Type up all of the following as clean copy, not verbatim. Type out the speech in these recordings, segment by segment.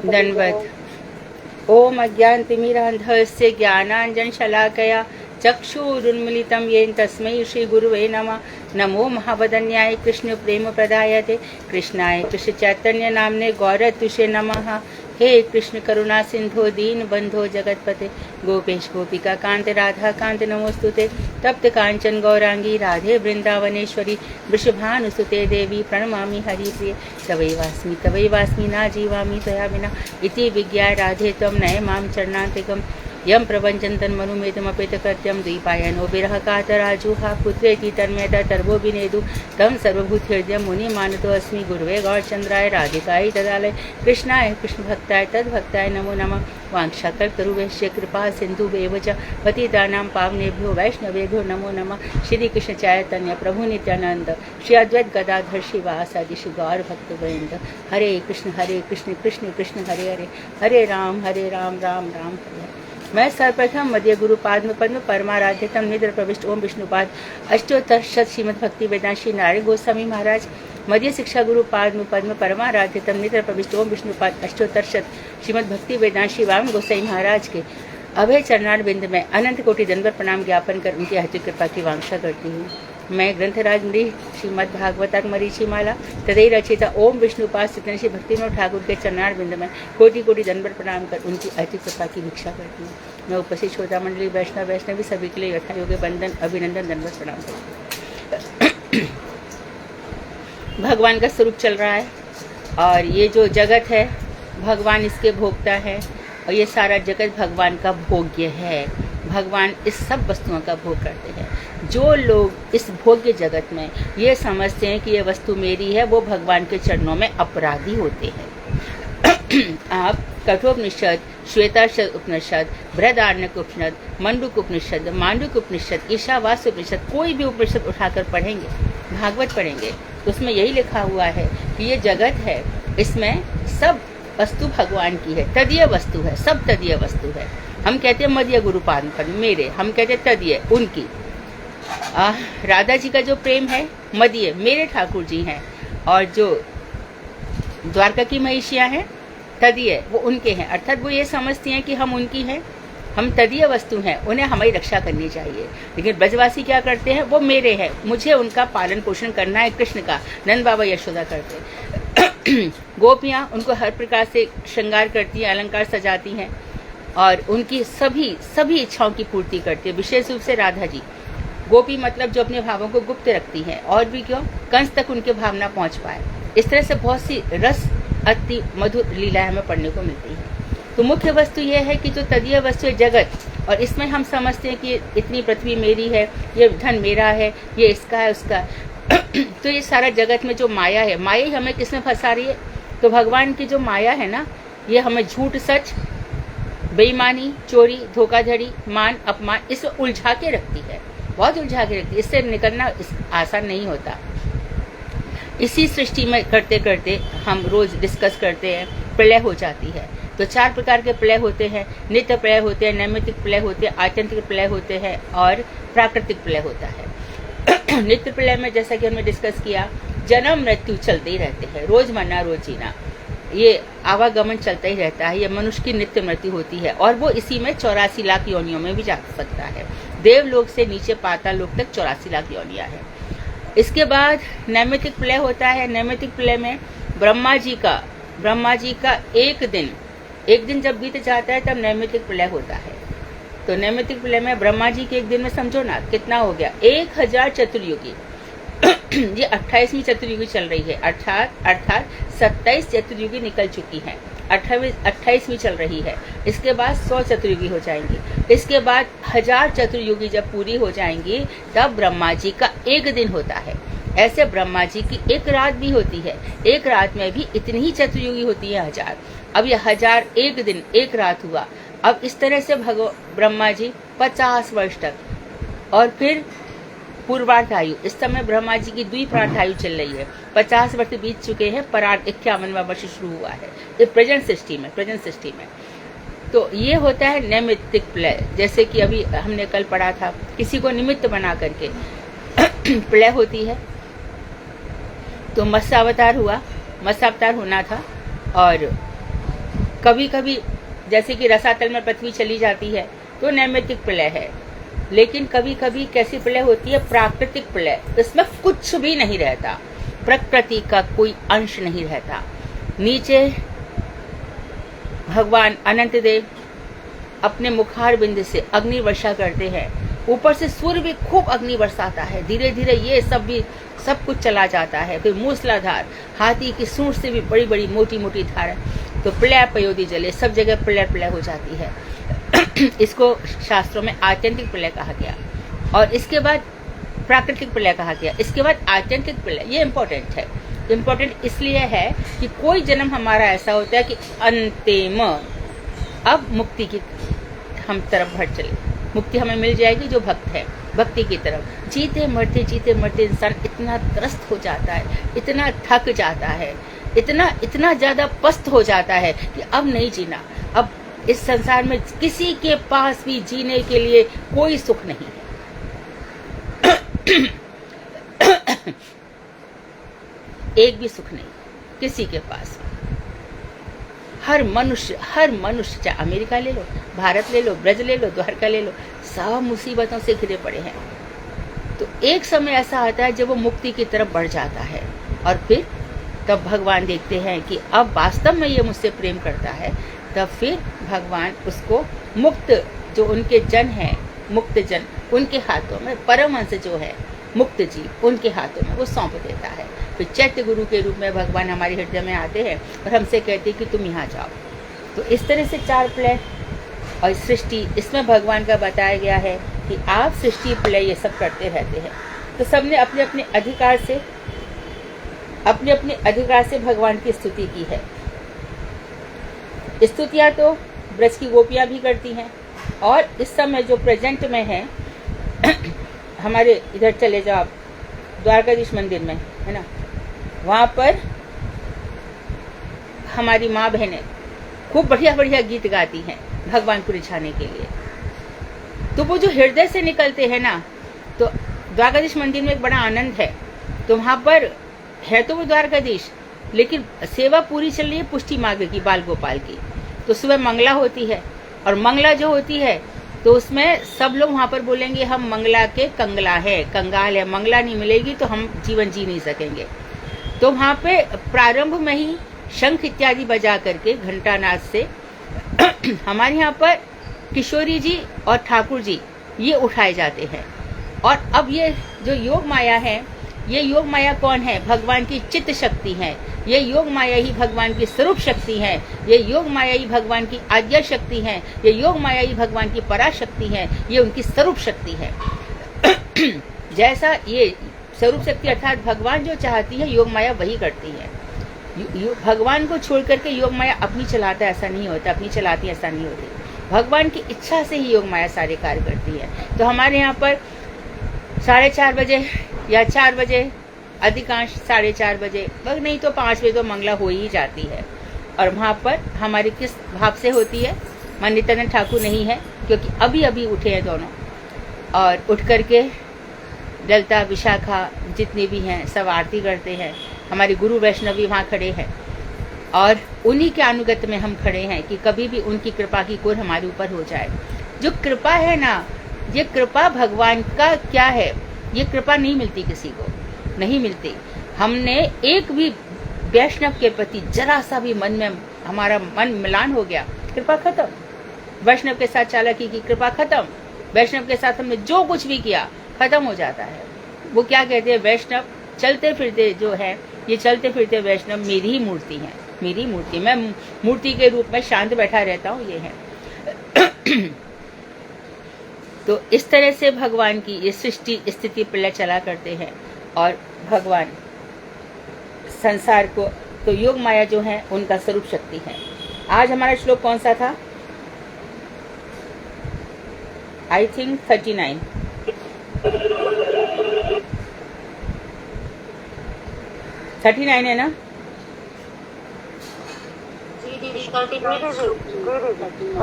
दंडवत। ओम अज्ञानतिमिरान्धस्य ज्ञानाञ्जनशलाकया चक्षुरुन्मीलितं येन तस्मै श्रीगुरुवे नमः। नमो महावदन्याय कृष्ण प्रेम प्रदायते कृष्णाय कृष्ण चैतन्य नामने गौरतुषे नमः। हे कृष्ण करुणा सिंधु दीन बंधो जगतपते गोपेश गोपिका कांत राधा कांत नमोस्तुते। तप्त कांचन गौरांगी राधे वृंदावनेश्वरी वृषभानुसुते देवी प्रणमामि हरिप्रिये। तवैवास्मि ना जीवामि त्वया विना इति विज्ञाय राधे त्वं नय मां चरणान्तिकम्। यम प्रपंचन मनुमेतमपेत कृत्यम द्वीपायनो विरह कातराजुहा पुत्रेति तन्मयता तर्वो विनेदु तम सर्वभूत हृदय मुनि मानतो अस्मि। गुरुवे गौरचंद्राय राधिकाय तदालय कृष्णाय कृष्ण भक्ताय तद्भक्ताय नमो नमः। वांछाकल्पतरुभ्यश्च कृपा सिन्धुभ्येव च पतितानां पावनेभ्यो वैष्णवेभ्यो नमो नमः। श्री कृष्ण चैतन्य प्रभु नित्यानंद श्री अद्वैत गदाधर शिवासादि श्री गौर भक्तवृंद। हरे कृष्ण कृष्ण कृष्ण हरे हरे हरे राम राम राम हरे हरे। मैं सर्वप्रथम मध्य गुरु पाद्म पद्म परमाराध्यतम निद्र प्रविष्ट ओम विष्णुपाद अष्टोत्तर शत श्रीमद भक्ति वेदांत श्री नारायण गोस्वामी महाराज मध्य शिक्षा गुरु पाद्म पद्म परमाराध्यतम निद्र प्रविष्ट ओम विष्णुपाद अष्टोत्तर शत श्रीमद भक्ति वेदांत श्री वाम गोसाई महाराज के अभय चरणार बिंद में अनंत कोटि दंडवत प्रणाम ज्ञापन कर उनकी हृदय कृपा की वांछा करती हूँ। मैं ग्रंथराज मृ श्रीमद भागवतार मरीचिमाला तदय रचिता ओम विष्णुपाद श्री श्री भक्तिविनोद ठाकुर के चरणार बिंद में कोटि कोटि दंडवत प्रणाम कर उनकी अति कृपा की भिक्षा करती हूँ। मैं उपस्थित श्रोता मंडली वैष्णवी सभी के लिए यथा योग्य बंदन अभिनंदन दंडवत प्रणाम करती हूँ। भगवान का स्वरूप चल रहा है और ये जो जगत है भगवान इसके भोगता है और ये सारा जगत भगवान का भोग्य है। भगवान इस सब वस्तुओं का भोग करते हैं। जो लोग इस भोग्य जगत में ये समझते हैं कि ये वस्तु मेरी है वो भगवान के चरणों में अपराधी होते हैं। आप कठोपनिषद, श्वेताश्वत उपनिषद, बृहदारण्यक उपनिषद, मंडूक उपनिषद, मांडूक उपनिषद, ईशावास्य उपनिषद कोई भी उपनिषद उठाकर पढ़ेंगे, भागवत पढ़ेंगे तो उसमें यही लिखा हुआ है कि ये जगत है इसमें सब वस्तु भगवान की है, तदीय वस्तु है, सब तदीय वस्तु है। हम कहते हैं मध्य गुरु पाद मेरे, हम कहते हैं तदीय उनकी। राधा जी का जो प्रेम है मदीय मेरे ठाकुर जी हैं और जो द्वारका की महिषियाँ हैं तदीय वो उनके हैं। अर्थात वो ये समझती हैं कि हम उनकी हैं, हम तदीय वस्तु हैं, उन्हें हमारी रक्षा करनी चाहिए। लेकिन ब्रजवासी क्या करते हैं वो मेरे हैं, मुझे उनका पालन पोषण करना है। कृष्ण का नंद बाबा यशोदा करते। गोपियाँ उनको हर प्रकार से श्रृंगार करती हैं, अलंकार सजाती हैं और उनकी सभी इच्छाओं की पूर्ति करती है। विशेष रूप से राधा जी गोपी मतलब जो अपने भावों को गुप्त रखती हैं और भी क्यों कंस तक उनके भावना पहुंच पाए। इस तरह से बहुत सी रस अति मधुर लीलाएं हमें पढ़ने को मिलती है। तो मुख्य वस्तु यह है कि जो तदीय वस्तु है जगत और इसमें हम समझते हैं कि इतनी पृथ्वी मेरी है, ये धन मेरा है, ये इसका है उसका तो ये सारा जगत में जो माया है, माया ही हमें किसमें फंसा रही है? तो भगवान की जो माया है ना ये हमें झूठ सच, बेईमानी, चोरी, धोखाधड़ी, मान अपमान इसमें उलझा के रखती है, बहुत उलझा के रखती है। इससे निकलना आसान नहीं होता। इसी सृष्टि में करते करते हम रोज डिस्कस करते हैं प्रलय हो जाती है। तो 4 प्रकार के प्रलय होते हैं, नित्य प्रलय होते हैं, नैमित्तिक प्रलय होते हैं, आत्यंतिक प्रलय होते हैं और प्राकृतिक प्रलय होता है। नित्य प्रलय में जैसा कि हमने डिस्कस किया जन्म मृत्यु चलते ही रहते हैं, रोज मरना रोज जीना, ये आवागमन चलता ही रहता है। ये मनुष्य की नित्य मृत्यु होती है और वो इसी में 84 लाख योनियों में भी जा सकता है। देवलोक से नीचे पाताल लोक तक 84 लाख योनियां हैं। इसके बाद नैमित्तिक प्रलय होता है। नैमित्तिक प्रलय में ब्रह्मा जी का एक दिन जब बीत जाता है तब नैमित्तिक प्रलय होता है। तो नैमित्तिक प्रलय में ब्रह्मा जी के एक दिन में समझो ना कितना हो गया, 1000 चतुर्युगी। ये 28वीं चतुर्युगी चल रही है, अर्थात 27 चतुर्युगी निकल चुकी हैं, 28वीं चल रही है। इसके बाद 100 चतुर्युगी हो जाएंगी। इसके बाद 1000 चतुर्युगी जब पूरी हो जाएंगी तब ब्रह्मा जी का एक दिन होता है। ऐसे ब्रह्मा जी की एक रात भी होती है, एक रात में भी इतनी ही चतुर्युगी होती है 1000। अब ये 1000 एक दिन एक रात हुआ। अब इस तरह से ब्रह्मा जी 50 वर्ष तक और फिर पूर्वार्ध आयु, इस समय ब्रह्मा जी की द्विप्रार्ध आयु चल रही है। 50 वर्ष बीत चुके हैं, परार्ध 51वां वर्ष शुरू हुआ है ये प्रेजेंट सृष्टि में। तो ये होता है नैमित्तिक प्रलय। जैसे कि अभी हमने कल पढ़ा था, किसी को निमित्त बना करके प्रलय होती है। तो मत्स्यावतार होना था और कभी कभी जैसे कि रसातल में पृथ्वी चली जाती है तो नैमित्तिक प्रलय है, लेकिन कभी कभी कैसी प्रलय होती है, प्राकृतिक प्रलय। इसमें कुछ भी नहीं रहता, प्रकृति का कोई अंश नहीं रहता। नीचे भगवान अनंत देव अपने मुखार बिंद से अग्नि वर्षा करते हैं, ऊपर से सूर्य भी खूब अग्नि बरसाता है, धीरे धीरे ये सब कुछ चला जाता है। फिर मूसलाधार हाथी की सूंड से भी बड़ी बड़ी मोटी मोटी धारा, तो प्रलय पयोधि जले, सब जगह प्रलय हो जाती है। इसको शास्त्रों में आत्यंतिक प्रलय कहा गया, और इसके बाद प्राकृतिक प्रलय कहा गया, इसके बाद आत्यंतिक प्रलय। ये इम्पोर्टेंट है, इम्पोर्टेंट इसलिए है कि कोई जन्म हमारा ऐसा होता है कि अंतिम अब मुक्ति की हम तरफ बढ़ चले, मुक्ति हमें मिल जाएगी जो भक्त है, भक्ति की तरफ। जीते मरते इंसान इतना त्रस्त हो जाता है, इतना थक जाता है, इतना ज्यादा पस्त हो जाता है कि अब नहीं जीना। अब इस संसार में किसी के पास भी जीने के लिए कोई सुख नहीं है। एक भी सुख नहीं किसी के पास। हर मनुष्य चाहे अमेरिका ले लो, भारत ले लो, ब्रज ले लो, द्वारका ले लो, सब मुसीबतों से घिरे पड़े हैं। तो एक समय ऐसा आता है जब वो मुक्ति की तरफ बढ़ जाता है, और फिर तब भगवान देखते हैं कि अब वास्तव में ये मुझसे प्रेम करता है। तब फिर भगवान उसको मुक्त, जो उनके जन हैं, मुक्त जन, उनके हाथों में, परमहंस जो है मुक्त जीव, उनके हाथों में वो सौंप देता है। फिर चैत्य गुरु के रूप में भगवान हमारे हृदय में आते हैं और हमसे कहते हैं कि तुम यहाँ जाओ। तो इस तरह से 4 प्रलय और सृष्टि, इसमें भगवान का बताया गया है कि आप सृष्टि प्रलय ये सब करते रहते हैं। तो सबने अपने अपने अधिकार से भगवान की स्तुति की है। स्तुतियाँ तो ब्रज की गोपियाँ भी करती हैं, और इस समय जो प्रेजेंट में है हमारे इधर चले जाओ आप, द्वारकाधीश मंदिर में है ना, वहाँ पर हमारी माँ बहनें खूब बढ़िया बढ़िया गीत गाती हैं भगवान को रिझाने के लिए। तो वो जो हृदय से निकलते हैं ना, तो द्वारकाधीश मंदिर में एक बड़ा आनंद है। तो वहाँ पर है तो वो द्वारकाधीश, लेकिन सेवा पूरी चल रही है पुष्टि मार्ग की, बाल गोपाल की। तो सुबह मंगला होती है, और मंगला जो होती है तो उसमें सब लोग वहाँ पर बोलेंगे हम मंगला के कंगला है, कंगाल है, मंगला नहीं मिलेगी तो हम जीवन जी नहीं सकेंगे। तो वहाँ पे प्रारंभ में ही शंख इत्यादि बजा करके घंटानाद से हमारे यहाँ पर किशोरी जी और ठाकुर जी ये उठाए जाते हैं। और अब ये जो योग माया है, ये योग माया कौन है? भगवान की चित्त शक्ति है। ये योग माया ही भगवान की स्वरूप शक्ति है। ये योग माया ही भगवान की आद्य शक्ति है। ये योग माया ही भगवान की पराशक्ति है। ये उनकी स्वरूप शक्ति है। जैसा ये स्वरूप शक्ति अर्थात भगवान जो चाहती है योग माया वही करती है। भगवान को छोड़ करके योग माया अपनी चलाता है ऐसा नहीं होता, अपनी चलाती ऐसा नहीं होती। भगवान की इच्छा से ही योग माया सारे कार्य करती है। तो हमारे यहाँ पर 4:30 बजे या 4 बजे, अधिकांश 4:30 बजे, नहीं तो 5 बजे तो मंगला हो ही जाती है। और वहाँ पर हमारी किस भाव से होती है? मां नित्यानंद ठाकुर नहीं है, क्योंकि अभी अभी उठे हैं दोनों, और उठ करके ललिता विशाखा जितने भी हैं सब आरती करते हैं। हमारे गुरु वैष्णव भी वहाँ खड़े हैं, और उन्हीं के अनुगत में हम खड़े हैं कि कभी भी उनकी कृपा की कोर हमारे ऊपर हो जाए। जो कृपा है ना, ये कृपा भगवान का क्या है, ये कृपा नहीं मिलती किसी को, नहीं मिलती। हमने एक भी वैष्णव के प्रति जरा सा भी मन में हमारा मन मिलान हो गया, कृपा खत्म। वैष्णव के साथ चालाकी की, कृपा खत्म। वैष्णव के साथ हमने जो कुछ भी किया खत्म हो जाता है। वो क्या कहते हैं, वैष्णव चलते फिरते जो है, ये चलते फिरते वैष्णव मेरी ही मूर्ति है, मेरी मूर्ति, मैं मूर्ति के रूप में शांत बैठा रहता हूँ, ये है। तो इस तरह से भगवान की ये सृष्टि स्थिति प्रलय चला करते हैं, और भगवान संसार को, तो योग माया जो है उनका स्वरूप शक्ति है। आज हमारा श्लोक कौन सा था? I think 39। है ना?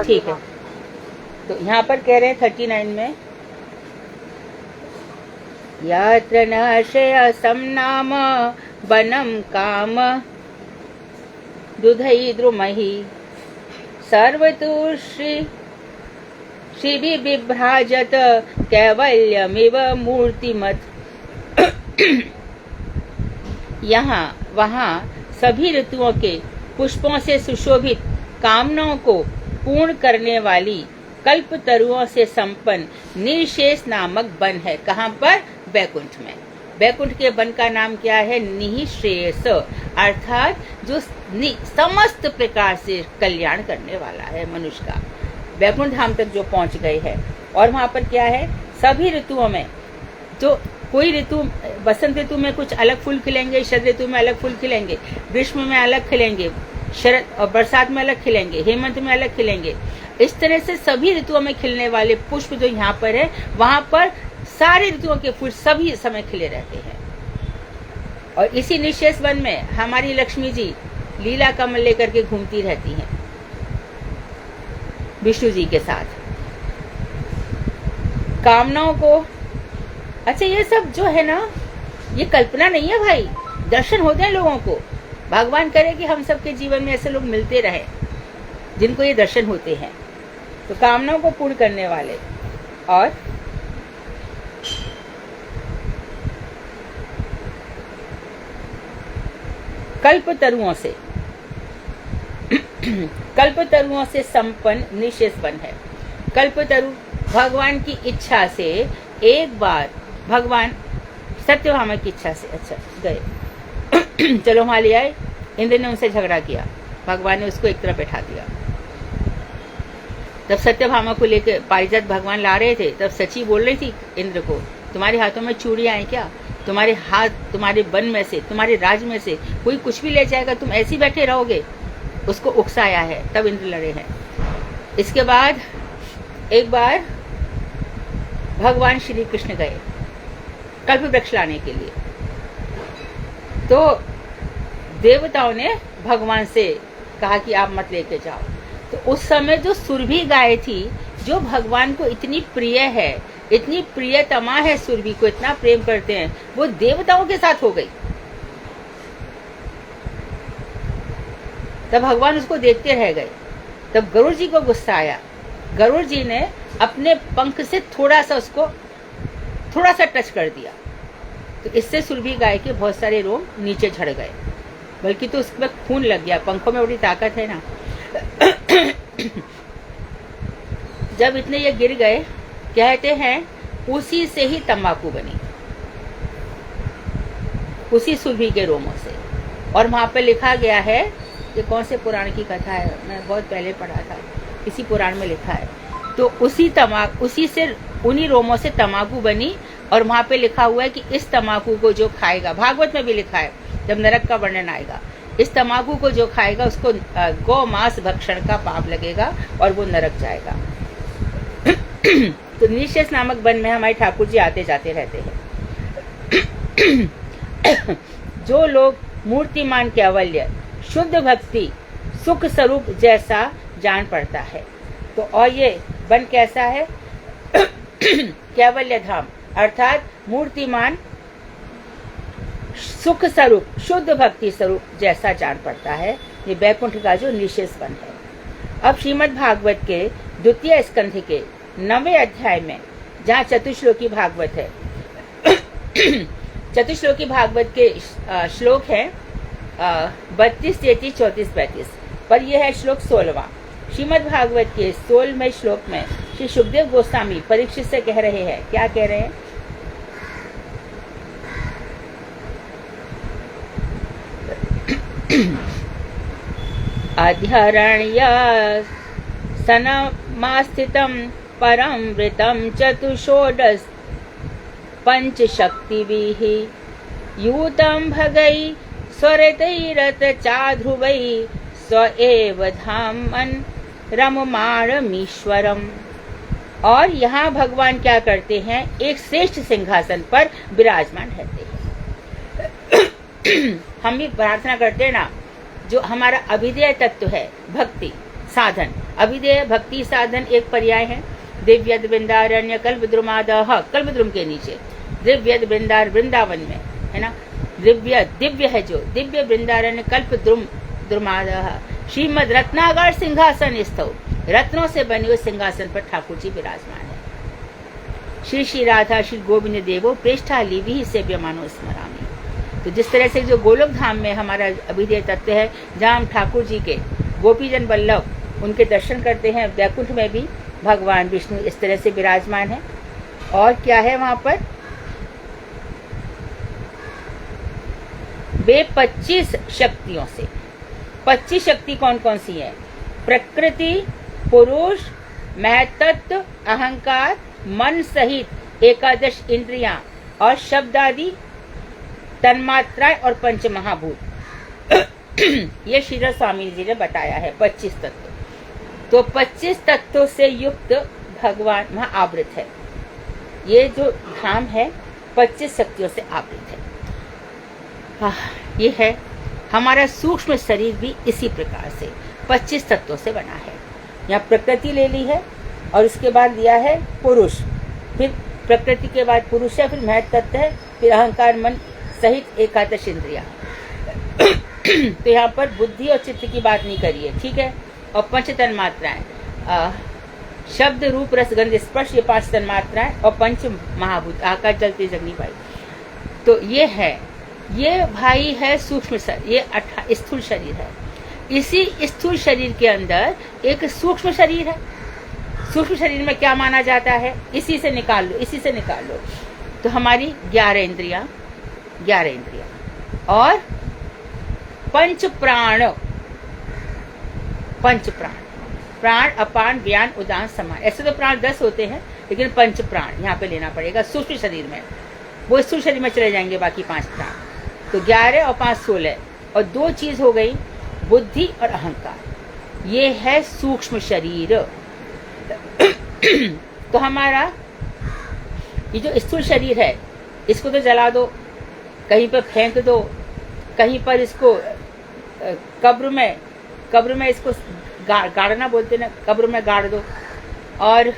ठीक है। तो यहाँ पर कह रहे हैं 39 में, यत्र नाशय सम नाम वनम काम दुधई द्रुमहि सर्वतुश्री श्री बिभ्राजत कैवल्यमिव मूर्तिमत। यहाँ वहाँ सभी ऋतुओं के पुष्पों से सुशोभित कामनाओं को पूर्ण करने वाली कल्प तरुओं से संपन्न निशेष नामक वन है। कहाँ पर? बैकुंठ में। बैकुंठ के वन का नाम क्या है? निःश्रेयस, अर्थात जो समस्त प्रकार से कल्याण करने वाला है मनुष्य का। बैकुंठ धाम तक जो पहुंच गए हैं, और वहां पर क्या है, सभी ऋतुओं में जो कोई ऋतु, बसंत ऋतु में कुछ अलग फूल खिलेंगे, शरद ऋतु में अलग फूल खिलेंगे, ग्रीष्म में अलग खिलेंगे, शरद और बरसात में अलग खिलेंगे, हेमंत में अलग खिलेंगे। इस तरह से सभी ऋतुओं में खिलने वाले पुष्प जो यहाँ पर है, वहां पर सारे ऋतुओं के फूल सभी समय खिले रहते हैं। और इसी निशेष वन में हमारी लक्ष्मी जी लीला कमल लेकर के घूमती रहती हैं विष्णु जी के साथ। कामनाओं को, अच्छा ये सब जो है ना, ये कल्पना नहीं है भाई, दर्शन होते हैं लोगों को। भगवान करे कि हम सबके जीवन में ऐसे लोग मिलते रहे जिनको ये दर्शन होते हैं। तो कामनाओं को पूर्ण करने वाले और कल्पतरुओं से संपन्न निशेष वन है। कल्पतरु भगवान की इच्छा से, एक बार भगवान सत्यभामा की इच्छा से अच्छा गए चलो वहां ले आए। इंद्र ने उनसे झगड़ा किया, भगवान ने उसको एक तरफ बैठा दिया। तब सत्यभामा को लेकर पारिजात भगवान ला रहे थे, तब सची बोल रही थी इंद्र को, तुम्हारे हाथों में चूड़ियां हैं क्या? तुम्हारे हाथ, तुम्हारे वन में से, तुम्हारे राज में से कोई कुछ भी ले जाएगा, तुम ऐसे ही बैठे रहोगे? उसको उकसाया है, तब इंद्र लड़े हैं। इसके बाद एक बार भगवान श्री कृष्ण गए कल्प वृक्ष लाने के लिए, तो देवताओं ने भगवान से कहा कि आप मत लेके जाओ। तो उस समय जो सुरभि गाय थी, जो भगवान को इतनी प्रिय है, इतनी प्रियतमा है, सुरभि को इतना प्रेम करते हैं, वो देवताओं के साथ हो गई। तब भगवान उसको देखते रह गए। तब गरुड़ जी को गुस्सा आया। गरुड़ जी ने अपने पंख से थोड़ा सा टच कर दिया, तो इससे सुरभि गाय के बहुत सारे रोम नीचे झड़ गए, बल्कि तो उसमें खून लग गया। पंखों में बड़ी ताकत है ना। जब इतने ये गिर गए, कहते हैं उसी से ही तंबाकू बनी, उसी सुरभि के रोमों से। और वहां पर लिखा गया है, ये कौन से पुराण की कथा है, मैं बहुत पहले पढ़ा था, इसी पुराण में लिखा है। तो उसी से, उन्हीं रोमों से तंबाकू बनी। और वहां पे लिखा हुआ है कि इस तंबाकू को जो खाएगा, भागवत में भी लिखा है जब नरक का वर्णन आएगा, इस तंबाकू को जो खाएगा उसको गौ मांस भक्षण का पाप लगेगा और वो नरक जाएगा। तो निशेष नामक वन में हमारे ठाकुर जी आते जाते रहते हैं। जो लोग मूर्तिमान कैवल्य, शुद्ध भक्ति, सुख स्वरूप जैसा जान पड़ता है। तो और ये वन कैसा है? कैवल्य धाम, अर्थात मूर्तिमान, सुख स्वरूप, शुद्ध भक्ति स्वरूप जैसा जान पड़ता है। ये बैकुंठ का जो निशेष वन है। अब श्रीमद् भागवत के द्वितीय स्कंध के 9वें अध्याय में, जहाँ चतुश्लोकी भागवत है, चतुश्लोकी भागवत के श्लोक है 32, 33, 34, 35, पर यह है श्लोक 16वां। श्रीमद् भागवत के 16वें श्लोक में श्री सुखदेव गोस्वामी परीक्षित से कह रहे हैं, क्या कह रहे हैं? अध्यरण्य सनमास्थितं परं वृतं चतुषोडश पंचशक्तिभिः यूतं भगै स्वरतैरत चाध्रुवै स्व एव धामन् रममाणमीश्वरम्। और यहाँ भगवान क्या करते हैं? एक श्रेष्ठ सिंहासन पर विराजमान रहते हैं। हम भी प्रार्थना करते हैं ना, जो हमारा अभिधेय तत्व है, भक्ति साधन, अभिधेय भक्ति साधन एक पर्याय है। दिव्य वृंदारण्य कल्पद्रुमादः, कल्पद्रुम के नीचे दिव्य वृंदार, वृंदावन में है ना, दिव्य है जो दिव्य वृंदारण्य कल्पद्रुम द्रुमादः श्रीमद रत्नागर सिंहासन स्थौ, रत्नों से बने हुए सिंहासन पर ठाकुर जी विराजमान है। श्री श्री राधा श्री गोविंद देवो प्रेष्ठा लिवि सेव्यमानो स्मरामि। तो जिस तरह से जो गोलोक धाम में हमारा अभिधेय तत्व है, जहाँ हम ठाकुर जी के गोपीजन वल्लभ उनके दर्शन करते हैं, वैकुंठ में भी भगवान विष्णु इस तरह से विराजमान है। और क्या है वहां पर, वे 25 शक्तियों से, 25 शक्ति कौन कौन सी है? प्रकृति, पुरुष, महतत्व, अहंकार, मन सहित 11 इंद्रियां और शब्द आदि, तन्मात्राएं और पंच महाभूत। ये श्रीधर स्वामी जी ने बताया है 25 तत्व। तो 25 तत्वों से युक्त भगवान वहां आवृत है। ये जो धाम है 25 शक्तियों से आवृत है। ये है हमारा सूक्ष्म शरीर भी इसी प्रकार से 25 तत्वों से बना है। यहाँ प्रकृति ले ली है और उसके बाद लिया है पुरुष, फिर प्रकृति के बाद पुरुष है, फिर महत तत्व है, फिर अहंकार मन सहित 11 इंद्रिया। तो यहाँ पर बुद्धि और चित्त की बात नहीं करी है, ठीक है। और पंच तन्मात्राएं, शब्द रूप रस गंध स्पर्श, ये 5 तन्मात्राएं और पंच महाभूत आकाश जल तेज अग्नि वायु। तो ये है, ये भाई है सूक्ष्म शरीर, ये स्थूल शरीर है। इसी स्थूल शरीर के अंदर एक सूक्ष्म शरीर है। सूक्ष्म शरीर में क्या माना जाता है, इसी से निकाल लो, इसी से निकाल लो। तो हमारी 11 इंद्रियां और पंच प्राण, प्राण अपान व्यान उदान समान। ऐसे तो प्राण 10 होते हैं, लेकिन पंच प्राण यहाँ पे लेना पड़ेगा सूक्ष्म शरीर में। वो स्थूल शरीर में चले जाएंगे बाकी 5 प्राण। तो 11 और 5 16 और 2 चीज हो गई, बुद्धि और अहंकार। ये है सूक्ष्म शरीर। तो हमारा ये जो स्थूल शरीर है, इसको तो जला दो, कहीं पर फेंक दो, कहीं पर इसको कब्र में इसको गाड़ना बोलते ना, कब्र में गाड़ दो, और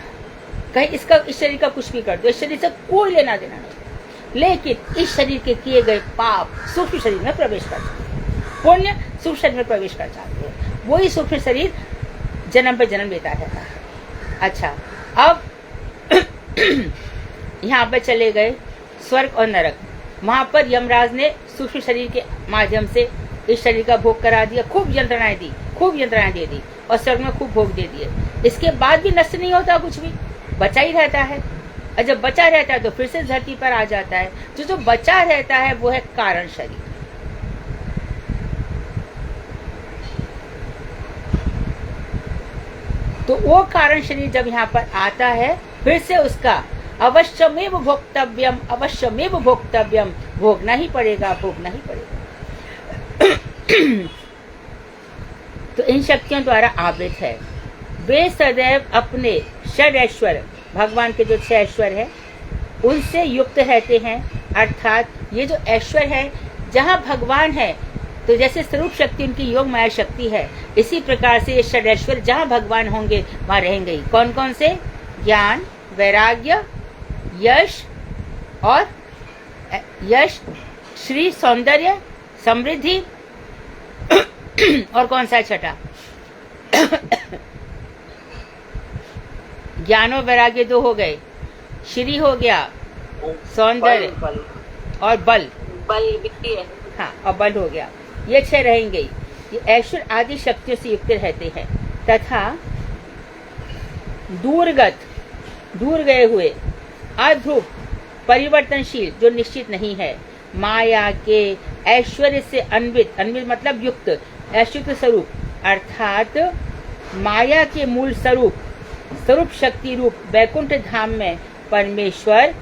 कहीं इस शरीर का कुछ भी कर दो, इस शरीर से कोई लेना देना नहीं। लेकिन इस शरीर के किए गए पाप सूक्ष्म शरीर में प्रवेश कर जाते हैं, पुण्य सूक्ष्म शरीर में प्रवेश कर जाते हैं। वही सूक्ष्म शरीर जन्म पे जन्म लेता रहता है। अच्छा, अब यहाँ पे चले गए स्वर्ग और नरक। वहां पर यमराज ने सूक्ष्म शरीर के माध्यम से इस शरीर का भोग करा दिया, खूब यंत्रणाएं दे दी और स्वर्ग में खूब भोग दे दिए। इसके बाद भी नष्ट नहीं होता, कुछ भी बचा ही रहता है। और जब बचा रहता है तो फिर से धरती पर आ जाता है। जो बचा रहता है वो है कारण शरीर। तो वो कारण शरीर जब यहाँ पर आता है, फिर से उसका अवश्यमेव भोक्तव्यम, भोगना ही पड़ेगा। तो इन शक्तियों द्वारा आवृत है। वे सदैव अपने षड ऐश्वर्य, भगवान के जो 6 ऐश्वर्य है, उनसे युक्त रहते हैं। अर्थात ये जो ऐश्वर्य है, जहाँ भगवान है, तो जैसे स्वरूप शक्ति उनकी योग माया शक्ति है, इसी प्रकार से ये षड ऐश्वर्य जहाँ भगवान होंगे वहाँ रहेंगे ही। कौन कौन से? ज्ञान, वैराग्य, यश और श्री, सौंदर्य, समृद्धि और कौन सा छठा? ज्ञान और वैराग्य 2 हो गए, श्री हो गया, सौंदर्य और बल वित्तीय, हाँ, और बल हो गया। ये 6 रहेंगे। ये ऐश्वर्य आदि शक्तियों से युक्त रहते हैं तथा दूर गए हुए, अध्रुव, परिवर्तनशील, जो निश्चित नहीं है, माया के ऐश्वर्य से अन्वित मतलब युक्त, ऐश्वर्य स्वरूप अर्थात माया के मूल स्वरूप शक्ति रूप वैकुंठ धाम में परमेश्वर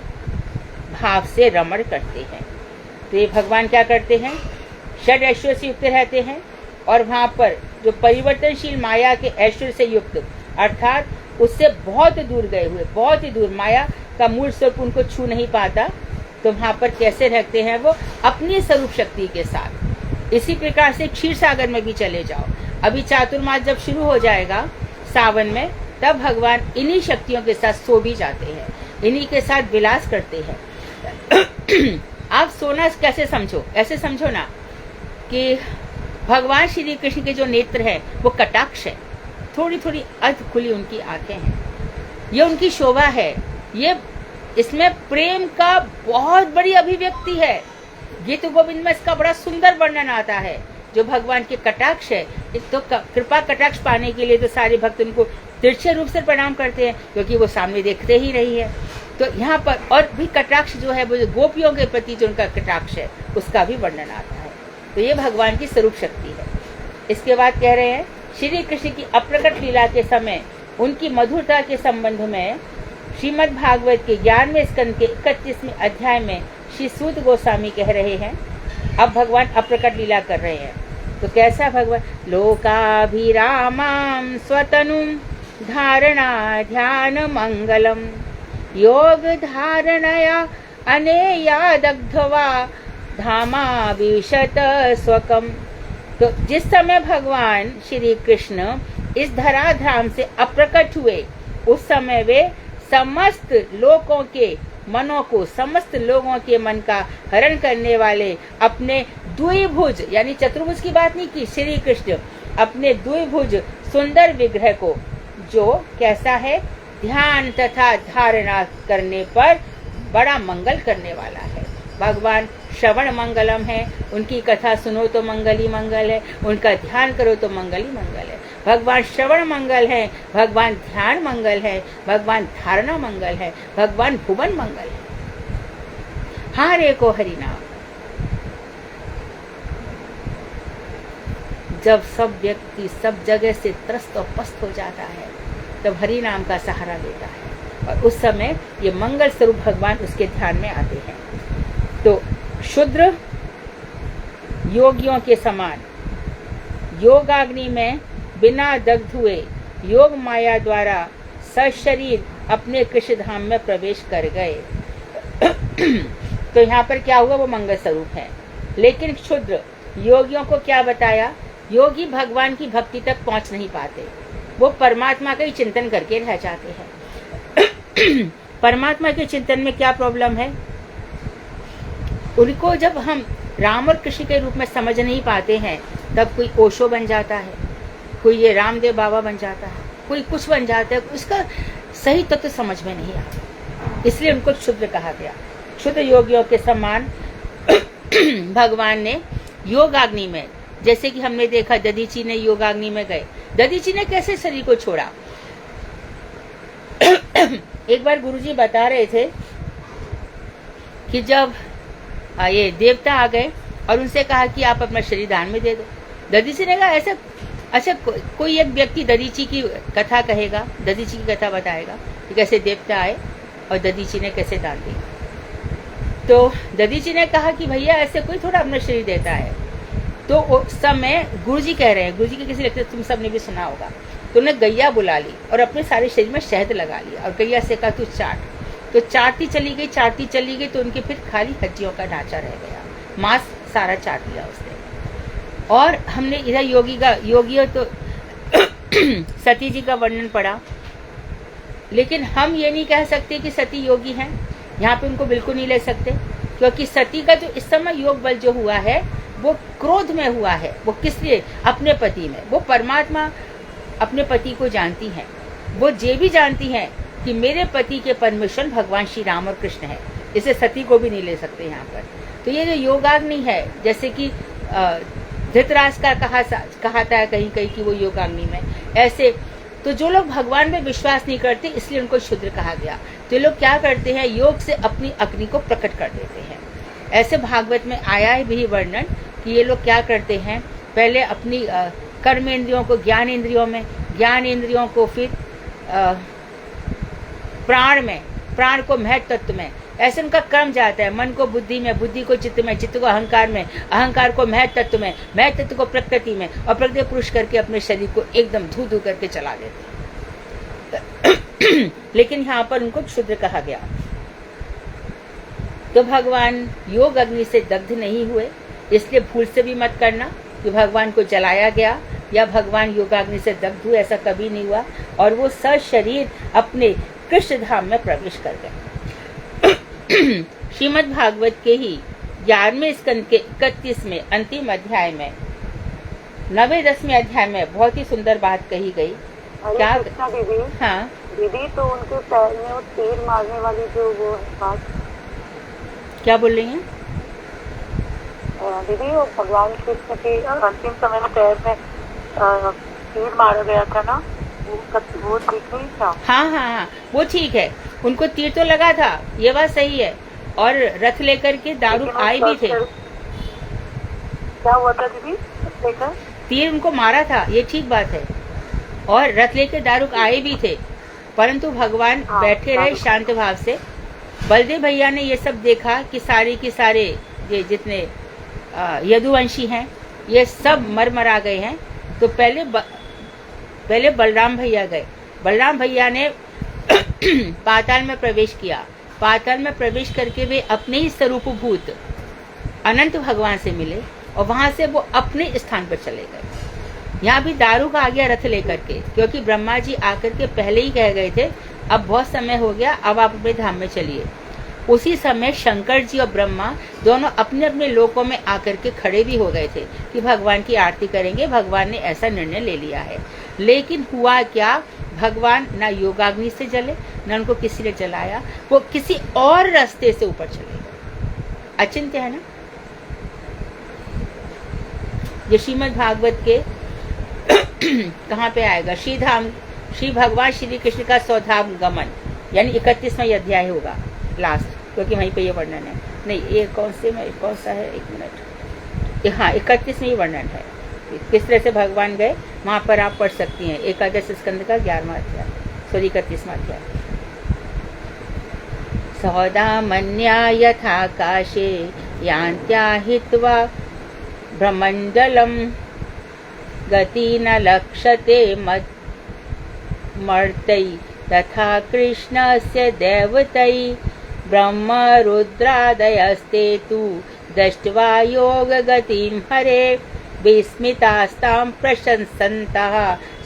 भाव से रमण करते हैं। तो ये भगवान क्या करते हैं? षड ऐश्वर्य से युक्त रहते हैं और वहां पर जो परिवर्तनशील माया के ऐश्वर्य से युक्त अर्थात उससे बहुत दूर गए हुए, बहुत ही दूर, माया का मूल स्वरूप उनको छू नहीं पाता, तो वहां पर कैसे रहते हैं? वो अपनी स्वरूप शक्ति के साथ। इसी प्रकार से क्षीर सागर में भी चले जाओ। अभी चातुर्मास जब शुरू हो जाएगा सावन में, तब भगवान इन्हीं शक्तियों के साथ सो भी जाते हैं, इन्हीं के साथ विलास करते हैं। आप सोना कैसे समझो? ऐसे समझो ना कि भगवान श्री कृष्ण के जो नेत्र है वो कटाक्ष है, थोड़ी थोड़ी अर्ध खुली उनकी आंखें हैं, ये उनकी शोभा है, ये इसमें प्रेम का बहुत बड़ी अभिव्यक्ति है। गीत गोविंद में इसका बड़ा सुंदर वर्णन आता है। जो भगवान के कटाक्ष है, तो कृपा कटाक्ष पाने के लिए तो सारे भक्त उनको तिरछे रूप से प्रणाम करते हैं, क्योंकि वो सामने देखते ही रही है। तो यहाँ पर और भी कटाक्ष जो है वो जो गोपियों के प्रति जो उनका कटाक्ष है उसका भी वर्णन आता है। तो ये भगवान की स्वरूप शक्ति है। इसके बाद कह रहे हैं श्री कृष्ण की अप्रकट लीला के समय उनकी मधुरता के संबंध में श्रीमद् भागवत के 11वें स्कंद के 31वें अध्याय में श्री सूत गोस्वामी कह रहे हैं। अब भगवान अप्रकट लीला कर रहे हैं। तो कैसा भगवान? लोकाभिरामां स्वतनुं धारणा ध्यान मंगलम योग धारणया अनेया दग्धवा धामा विशत स्वकम। तो जिस समय भगवान श्री कृष्ण इस धराधाम से अप्रकट हुए, उस समय वे समस्त लोगों के मनों को, समस्त लोगों के मन का हरण करने वाले अपने द्विभुज, यानी चतुर्भुज की बात नहीं की, श्री कृष्ण अपने द्विभुज सुंदर विग्रह को, जो कैसा है, ध्यान तथा धारणा करने पर बड़ा मंगल करने वाला है। भगवान श्रवण मंगलम है, उनकी कथा सुनो तो मंगल ही मंगल है, उनका ध्यान करो तो मंगल ही मंगल है। भगवान श्रवण मंगल है, भगवान ध्यान मंगल है, भगवान धारणा मंगल है, भगवान भुवन मंगल है। हारे को हरि नाम। जब सब व्यक्ति सब जगह से त्रस्त और पस्त हो जाता है, तब हरि नाम का सहारा लेता है, और उस समय ये मंगल स्वरूप भगवान उसके ध्यान में आते हैं। तो शूद्र योगियों के समान योगाग्नि में बिना दग्ध हुए योग माया द्वारा सशरीर अपने कृष्ण धाम में प्रवेश कर गए। तो यहाँ पर क्या हुआ? वो मंगल स्वरूप है। लेकिन क्षुद्र योगियों को क्या बताया? योगी भगवान की भक्ति तक पहुंच नहीं पाते, वो परमात्मा का ही चिंतन करके रह जाते हैं। परमात्मा के चिंतन में क्या प्रॉब्लम है? उनको जब हम राम और कृष्ण के रूप में समझ नहीं पाते हैं, तब कोई ओशो बन जाता है, कोई ये रामदेव बाबा बन जाता है, कोई कुछ बन जाता है, उसका सही तत्व समझ में नहीं आता, इसलिए उनको क्षुद्र कहा गया। क्षुद्र योगियों के समान भगवान ने योगाग्नि में, जैसे कि हमने देखा दधीची ने योगाग्नि में गए, दधीची ने कैसे शरीर को छोड़ा। एक बार गुरुजी बता रहे थे कि जब ये देवता आ गए और उनसे कहा कि आप अपना शरीर दान में दे दो, दधीची ने कहा ऐसा, अच्छा कोई एक व्यक्ति दधीची की कथा कहेगा, दधीची की कथा बताएगा कि कैसे देवता आए और दधीची ने कैसे दान दी। तो दधीची ने कहा कि भैया ऐसे कोई थोड़ा अपना शरीर देता है। तो उस समय गुरुजी कह रहे हैं, गुरुजी के किसी लेक्चर तुम सबने भी सुना होगा, तो उन्हें गैया बुला ली और अपने सारे शरीर में शहद लगा लिया और गैया से कहा तू चाट। तो चाटती चली गई, तो उनके फिर खाली हड्डियों का ढांचा रह गया, मांस सारा चाट लिया उसने। और हमने इधर योगी तो सती जी का वर्णन पढ़ा, लेकिन हम ये नहीं कह सकते कि सती योगी हैं, यहाँ पे उनको बिल्कुल नहीं ले सकते, क्योंकि सती का जो इस समय योग बल जो हुआ है वो क्रोध में हुआ है। वो किस लिए? अपने पति में। वो परमात्मा अपने पति को जानती हैं, वो ये भी जानती हैं कि मेरे पति के परमेश्वर भगवान श्री राम और कृष्ण है, इसे सती को भी नहीं ले सकते यहाँ पर। तो ये जो योगाग्नि है, जैसे कि धृतराष्ट्र का कहाता है कहीं कहीं कि वो योगाग्नि में, ऐसे तो जो लोग भगवान में विश्वास नहीं करते इसलिए उनको शूद्र कहा गया। तो ये लोग क्या करते हैं? योग से अपनी अग्नि को प्रकट कर देते हैं। ऐसे भागवत में आया है भी वर्णन कि ये लोग क्या करते हैं, पहले अपनी कर्मेंद्रियों को ज्ञान इंद्रियों को फिर प्राण को महत्व तत्व में, ऐसे उनका क्रम जाता है। मन को बुद्धि में, बुद्धि को चित्त में, चित्त को अहंकार में, अहंकार को महत्व तत्व में, महत्व तत्व को प्रकृति में, और प्रकृति पुरुष करके अपने शरीर को एकदम धू धू करके चला देते हैं। लेकिन यहाँ पर उनको क्षुद्र कहा गया। तो भगवान योग अग्नि से दग्ध नहीं हुए, इसलिए भूल से भी मत करना कि भगवान को जलाया गया या भगवान योगाग्नि से दग्ध हुए, ऐसा कभी नहीं हुआ। और वो सशरीर अपने कृष्ण धाम में प्रवेश कर गए। श्रीमद् भागवत के ही 11वें स्कंद के 31वें अंतिम अध्याय में 9वें 10वें अध्याय में बहुत ही सुंदर बात कही गई। क्या? कृष्णा दीदी, हाँ दीदी तो उनके पैर में वो तीर मारने वाली जो वो बात, क्या बोल रही हैं? दीदी वो भगवान कृष्ण के अंतिम समय में पैर में तीर मारा गया था ना, वो ठीक नहीं था? हाँ हाँ हाँ, वो ठीक है, उनको तीर तो लगा था, ये बात सही है। और रथ लेकर के दारुक आए भी थे। क्या हुआ था दीदी? लेकर तीर उनको मारा था, ये ठीक बात है। और रथ लेकर दारुक आए भी थे, परंतु भगवान बैठे रहे शांत भाव से। बलदेव भैया ने ये सब देखा कि सारे के सारे ये जितने यदुवंशी हैं ये सब मर गए हैं। तो पहले बलराम भैया गए। बलराम भैया ने पाताल में प्रवेश किया। पाताल में प्रवेश करके वे अपने ही स्वरूपभूत अनंत भगवान से मिले और वहां से वो अपने स्थान पर चले गए। यहाँ भी दारुक आ गया रथ लेकर के, क्योंकि ब्रह्मा जी आकर के पहले ही कह गए थे अब बहुत समय हो गया, अब आप अपने धाम में चलिए। उसी समय शंकर जी और ब्रह्मा दोनों अपने अपने लोकों में आकर के खड़े भी हो गए थे कि भगवान की आरती करेंगे। भगवान ने ऐसा निर्णय ले लिया है। लेकिन हुआ क्या, भगवान ना योगाग्नि से जले, न उनको किसी ने जलाया, वो किसी और रास्ते से ऊपर चले गए। अचिंत्य है ना। ये श्रीमद् भागवत के कहाँ पे आएगा? श्री भगवान श्री कृष्ण का सौधाम गमन, यानी 31वां अध्याय होगा लास्ट, क्योंकि वहीं पे ये वर्णन है। नहीं, ये कौन सा है, एक मिनट। हाँ, 31वां वर्णन है किस तरह से भगवान गए, वहां पर आप पढ़ सकती हैं। एकादश स्कंद का 11वां अध्याय, सॉरी 31वां अध्याय। सौदामन्या यथाकाशे यान्त्या हित्वा ब्रह्मण्डलम् गति न लक्ष्यते मर्तै तथा कृष्णस्य दैवतै ब्रह्म रुद्रादयस्ते तु दृष्ट्वा योग गतिं हरे विस्मितास्तां प्रशंसन्तः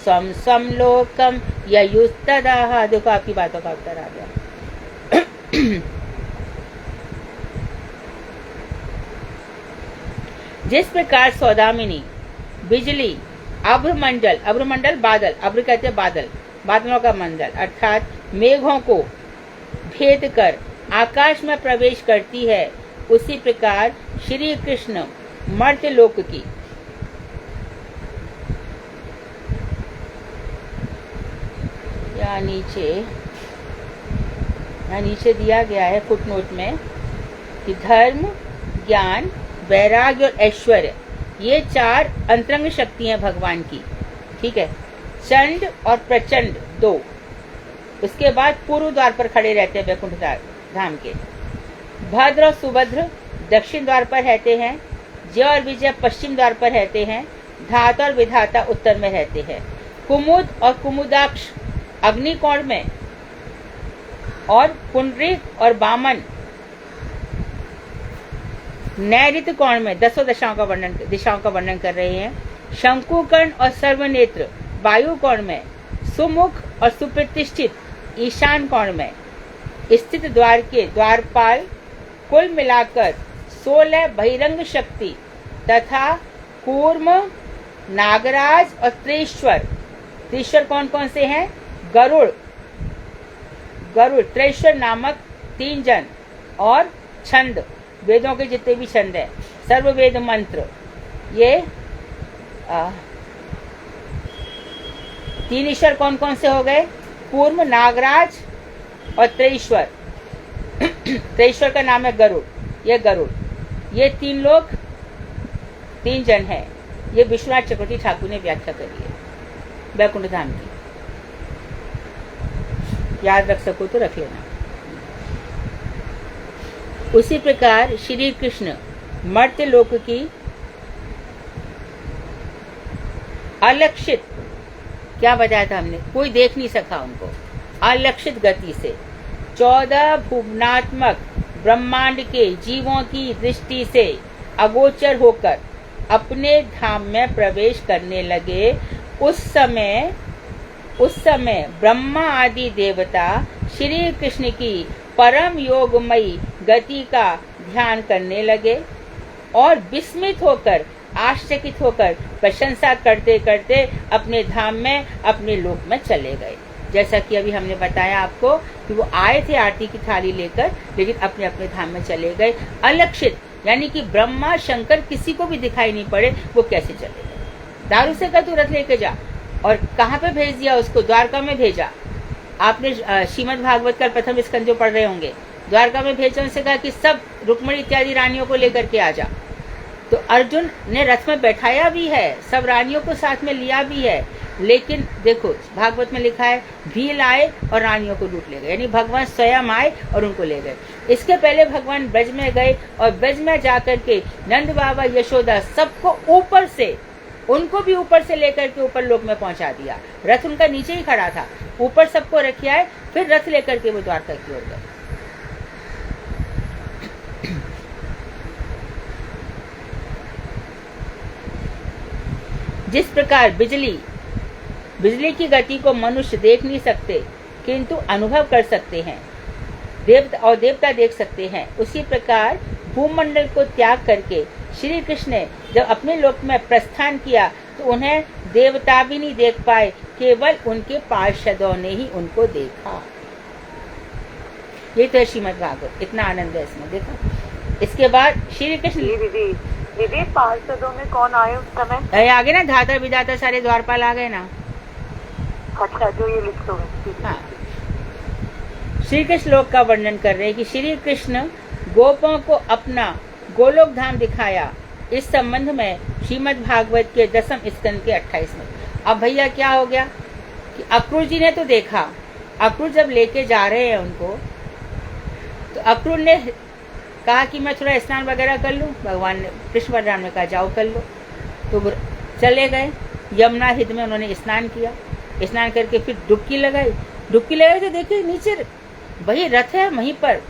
स्वं स्वं लोकं ययुस्तदा। देखो आपकी बातों का उत्तर आ गया। जिस प्रकार सौदामिनी बिजली अभ्रमंडल बादल, अभ्र कहते हैं बादल, बादलों का मंडल अर्थात मेघों को भेद कर आकाश में प्रवेश करती है, उसी प्रकार श्री कृष्ण मर्त्य लोक की नीचे दिया गया है फुटनोट में कि धर्म, ज्ञान, वैराग्य और ऐश्वर्य, ये 4 अंतरंग शक्तियां भगवान की। ठीक है। चंड और प्रचंड 2। उसके बाद पूर्व द्वार पर खड़े रहते हैं वैकुंठ धाम के। भद्र और सुभद्र दक्षिण द्वार पर रहते हैं। जय और विजय पश्चिम द्वार पर रहते हैं। धाता और विधाता उत्तर में रहते हैं। कुमुद और कुमुदाक्ष अग्निकोण में, और पुंडरीक और बामन नैऋत्य कोण में 10 दिशाओं का वर्णन कर रहे हैं। शंकुकर्ण और सर्वनेत्र वायु कोण में, सुमुख और सुप्रतिष्ठित ईशान कोण में स्थित द्वार के द्वारपाल, कुल मिलाकर 16 बहिरंग शक्ति तथा कूर्म, नागराज और त्रिश्वर कौन कौन से हैं? गरुड़, त्रिश्वर नामक 3 जन, और छंद, वेदों के जितने भी छंद हैं, सर्ववेद मंत्र, ये 3 ईश्वर कौन कौन से हो गए? कूर्म, नागराज और त्रिश्वर। त्रिश्वर का नाम है गरुड़। ये 3 लोग 3 जन हैं। ये विश्वनाथ चक्रवर्ती ठाकुर ने व्याख्या करी है वैकुंठ धाम की। याद रख सको तो रख लेना। उसी प्रकार श्री कृष्ण मर्त्य लोक की अलक्षित, क्या बताया था हमने, कोई देख नहीं सका उनको, अलक्षित गति से 14 भुवनात्मक ब्रह्मांड के जीवों की दृष्टि से अगोचर होकर अपने धाम में प्रवेश करने लगे। उस समय ब्रह्मा आदि देवता श्री कृष्ण की परम योगमयी गति का ध्यान करने लगे और विस्मित होकर आश्चर्यचकित होकर प्रशंसा करते करते अपने धाम में, अपने लोक में चले गए। जैसा कि अभी हमने बताया आपको कि वो आए थे आरती की थाली लेकर, लेकिन अपने अपने धाम में चले गए अलक्षित, यानी कि ब्रह्मा शंकर किसी को भी दिखाई नहीं पड़े, वो कैसे चले गए। दारू से का तू रथ लेके जा, और कहाँ पे भेज दिया उसको? द्वारका में भेजा। आपने श्रीमद् भागवत का प्रथम स्कंद जो पढ़ रहे होंगे, द्वारका में भेजा, उनसे कहा कि सब रुक्मिणी इत्यादि रानियों को लेकर के आ जा। तो अर्जुन ने रथ में बैठाया भी है, सब रानियों को साथ में लिया भी है, लेकिन देखो भागवत में लिखा है भील आए और रानियों को लूट ले गए, यानी भगवान स्वयं आए और उनको ले गए। इसके पहले भगवान ब्रज में गए और ब्रज में जाकर के नंद बाबा, यशोदा, सबको ऊपर से, उनको भी ऊपर से लेकर के ऊपर लोक में पहुंचा दिया। रथ उनका नीचे ही खड़ा था, ऊपर सबको रखे आए, फिर रथ लेकर के वो द्वारका की ओर गए। जिस प्रकार बिजली की गति को मनुष्य देख नहीं सकते किंतु अनुभव कर सकते हैं, देवता देख सकते हैं, उसी प्रकार भूमंडल को त्याग करके श्री कृष्ण ने जब अपने लोक में प्रस्थान किया तो उन्हें देवता भी नहीं देख पाए, केवल उनके पार्षदों ने ही उनको देखा। ये तो है श्रीमद् भागवत, इतना आनंद है इसमें, देखो। इसके बाद श्री कृष्ण दीदी पार्षदों में कौन आए उस समय? आगे ना धाता विधाता सारे द्वारपाल आ गए ना। अच्छा, जो ये लिख दो। हाँ, श्री कृष्ण लोक का वर्णन कर रहे हैं कि श्री कृष्ण गोपों को अपना गोलोक धाम दिखाया। इस संबंध में श्रीमद् भागवत के 10वें स्कंद के 28 में। अब भैया क्या हो गया कि अक्रूर जी ने तो देखा, अक्रूर जब लेके जा रहे हैं उनको, तो अक्रूर ने कहा कि मैं थोड़ा स्नान वगैरह कर लूं। भगवान ने, कृष्ण बलराम ने कहा जाओ कर लो। तो चले गए यमुना हिद में, उन्होंने स्नान किया, स्नान करके फिर डुबकी लगाई तो देखिए नीचे वही रथ है, वहीं पर